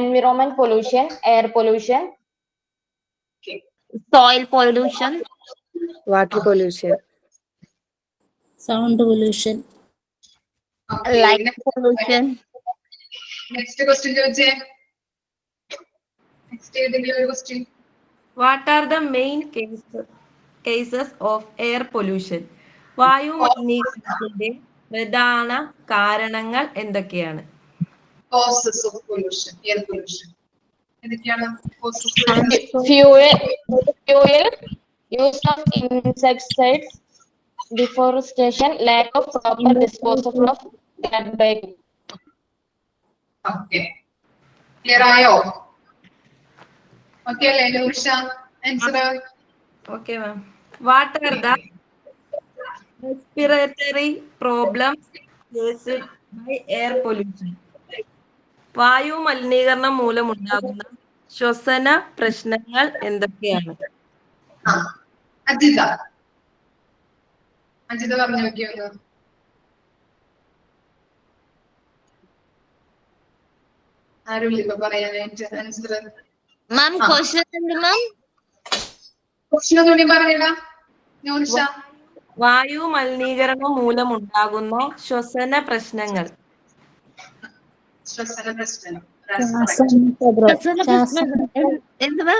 environment pollution, air pollution, Soil pollution, water pollution, sound pollution, light pollution. Next question ചോദിച്ചേ. നെക്സ്റ്റ് ഏതെങ്കിലും ഒരു question. What are the main cases of air pollution? വായു മലിനീകരണത്തിന്റെ പ്രധാന കാരണങ്ങൾ എന്തൊക്കെയാണ്? Causes of pollution, air pollution. എന്തൊക്കെയാണ് causes? fuel, use of insecticides, deforestation, lack of proper disposal of garbage. Okay. Clear ആയോ? Okay അല്ലേ ലൂഷ? Answer. Okay ma'am. What are the respiratory problems caused by air pollution? വായു മലിനീകരണം മൂലമുണ്ടാകുന്ന ശ്വസന പ്രശ്നങ്ങൾ എന്തൊക്കെയാണ്? അജിത പറഞ്ഞു നോക്കിയോ? ആരുമില്ല ഇപ്പൊ പറയാനായിട്ട് answer. Ma'am, question ma'am. Question ഒന്നുകൂടി പറയടാ നൂർഷ. വായു മലിനീകരണം മൂലമുണ്ടാകുന്ന ശ്വസന പ്രശ്നങ്ങൾ. ശ്വസന പ്രശ്നം. എന്തുവാ?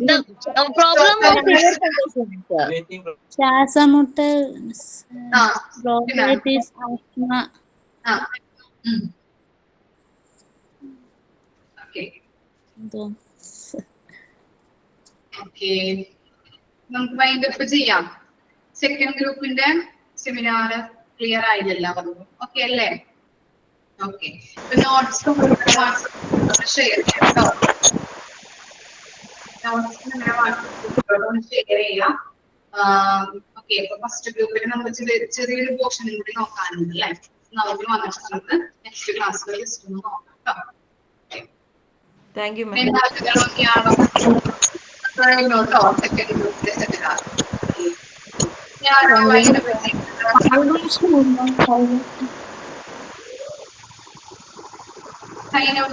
The problem of air conditioning. ശ്വാസമുട്ട്, bronchitis, asthma. നമുക്ക് വൈൻഡപ്പ് ചെയ്യാം. സെക്കൻഡ് ഗ്രൂപ്പിന്റെ സെമിനാർ ക്ലിയർ ആയില്ല എല്ലാവർക്കും? ഓക്കെ അല്ലേ? ഓക്കെ. നോട്ട്സ് ഷെയർ ചെയ്യാം കേട്ടോ. നോട്ട്സ് നിങ്ങളുടെ വാട്സ്ആപ്പ് ഷെയർ ചെയ്യാം. ഓക്കെ. അപ്പൊ ഫസ്റ്റ് ഗ്രൂപ്പിൽ നമുക്ക് ചെറിയൊരു പോർഷനും കൂടി നോക്കാനുണ്ട് അല്ലേ? നമുക്ക് വന്നിട്ട് നമുക്ക് നെക്സ്റ്റ് ക്ലാസ്സിൽ ജസ്റ്റ് ഒന്ന് നോക്കാം കേട്ടോ. Thank you ma'am. കേട്ടോ സെക്കൻഡ് ഗ്രൂപ്പിലെ സെമിനാർ. സൈൻ ഔട്ട്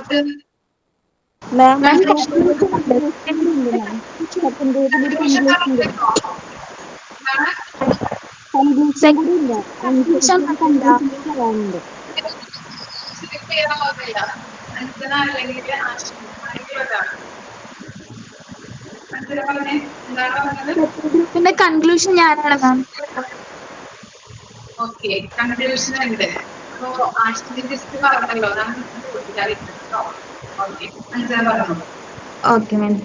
ഗ്രൂപ്പിന്റെ കൺക്ലൂഷൻ ഞാനാണ് മാം. ഓക്കെ, കൺക്ലൂഷൻ ഉണ്ട്. അപ്പോ ആശ്ചര്യ ജസ്റ്റ് പറഞ്ഞല്ലോ. Okay, ma'am.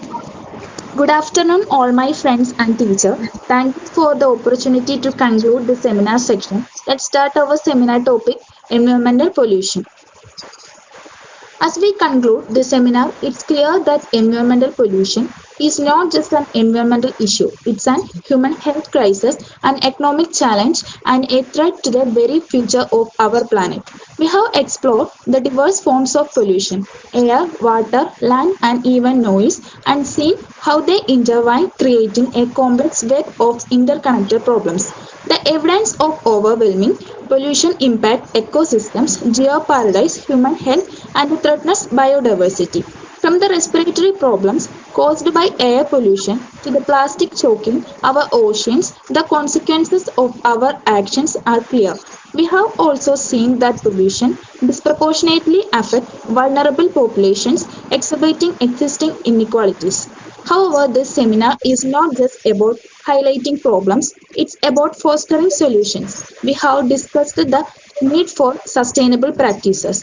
Good afternoon, all my friends and teacher. Thank you for the opportunity to conclude the seminar section. Let's start our seminar topic, environmental pollution. As we conclude the seminar, it's clear that environmental pollution is not just an environmental issue. It's an human health crisis, an economic challenge, and a threat to the very future of our planet. We have explored the diverse forms of pollution, air, water, land, and even noise, and seen how they intertwine, creating a complex web of interconnected problems. The evidence of overwhelming pollution impact ecosystems, geoparadise, human health, and threatens biodiversity. From the respiratory problems caused by air pollution to the plastic choking our oceans, the consequences of our actions are clear. We have also seen that pollution disproportionately affects vulnerable populations, exacerbating existing inequalities. However, this seminar is not just about highlighting problems, it's about fostering solutions. We have discussed the need for sustainable practices,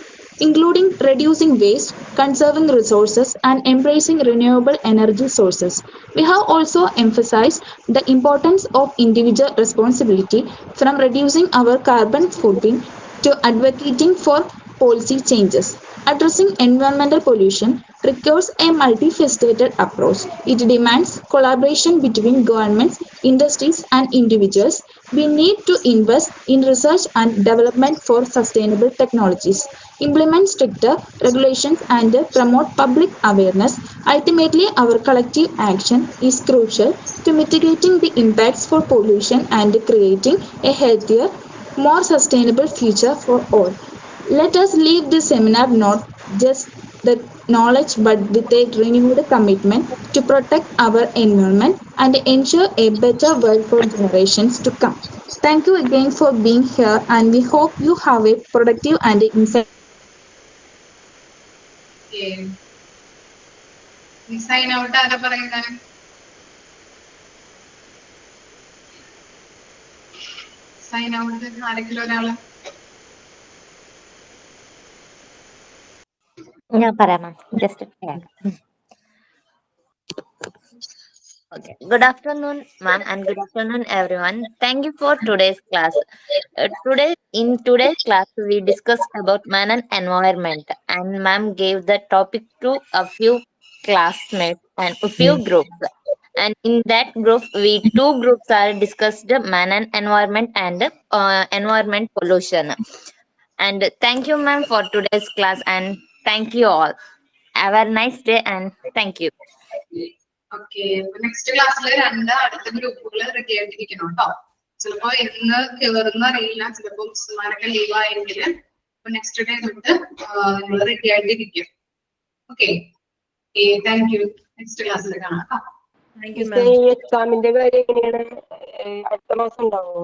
including reducing waste, conserving resources, and embracing renewable energy sources. We have also emphasized the importance of individual responsibility, from reducing our carbon footprint to advocating for policy changes. Addressing environmental pollution requires a multifaceted approach. It demands collaboration between governments, industries, and individuals. We need to invest in research and development for sustainable technologies, implement stricter regulations, and promote public awareness. Ultimately, our collective action is crucial to mitigating the impacts for pollution and creating a healthier, more sustainable future for all. Let us leave this seminar not just the knowledge but with a renewed commitment to protect our environment and ensure a better world for generations to come. Thank you again for being here, and we hope you have a productive and insightful. Sign out ആരാ പറയുന്നത്? Sign out ആരെങ്കിലും ഒരാള്? ഞാൻ പറയാം ma'am. Just okay. Good afternoon, ma'am, and good afternoon, everyone. Thank you for today's class. In today's class, we discussed about man and environment, and ma'am gave the topic to a few classmates and a few groups. And in that group, two groups are discussed man and environment environment pollution. And thank you, ma'am, for today's class, and thank you all. Have a nice day, and thank you. Okay, next ക്ലാസ്സിൽ അടുത്ത ഗ്രൂപ്പുകൾ ready ആയിട്ടിരിക്കണം കേട്ടോ. ചിലപ്പോ ഇന്ന് കയറുന്ന അറിയില്ല, ചിലപ്പോ മിസ്സുമാരൊക്കെ leave ആയെങ്കിൽ അപ്പൊ നെക്സ്റ്റ് ഡേ തൊട്ട് നിങ്ങൾ റെഡി ആയിട്ടിരിക്കും. Okay, thank you. നെക്സ്റ്റ് ക്ലാസ്സിൽ കാണാം. Thank you ma'am. ഈ എക്സാമിന്റെ കാര്യം എങ്ങനെയാണ്? അടുത്ത മാസം ഉണ്ടാവുമോ?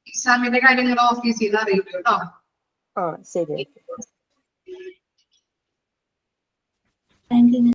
എക്സാമിന്റെ കാര്യം നിങ്ങൾ ഓഫീസിൽ നിന്ന് അറിയിക്കും കേട്ടോ. ആ ശരി. Thank you.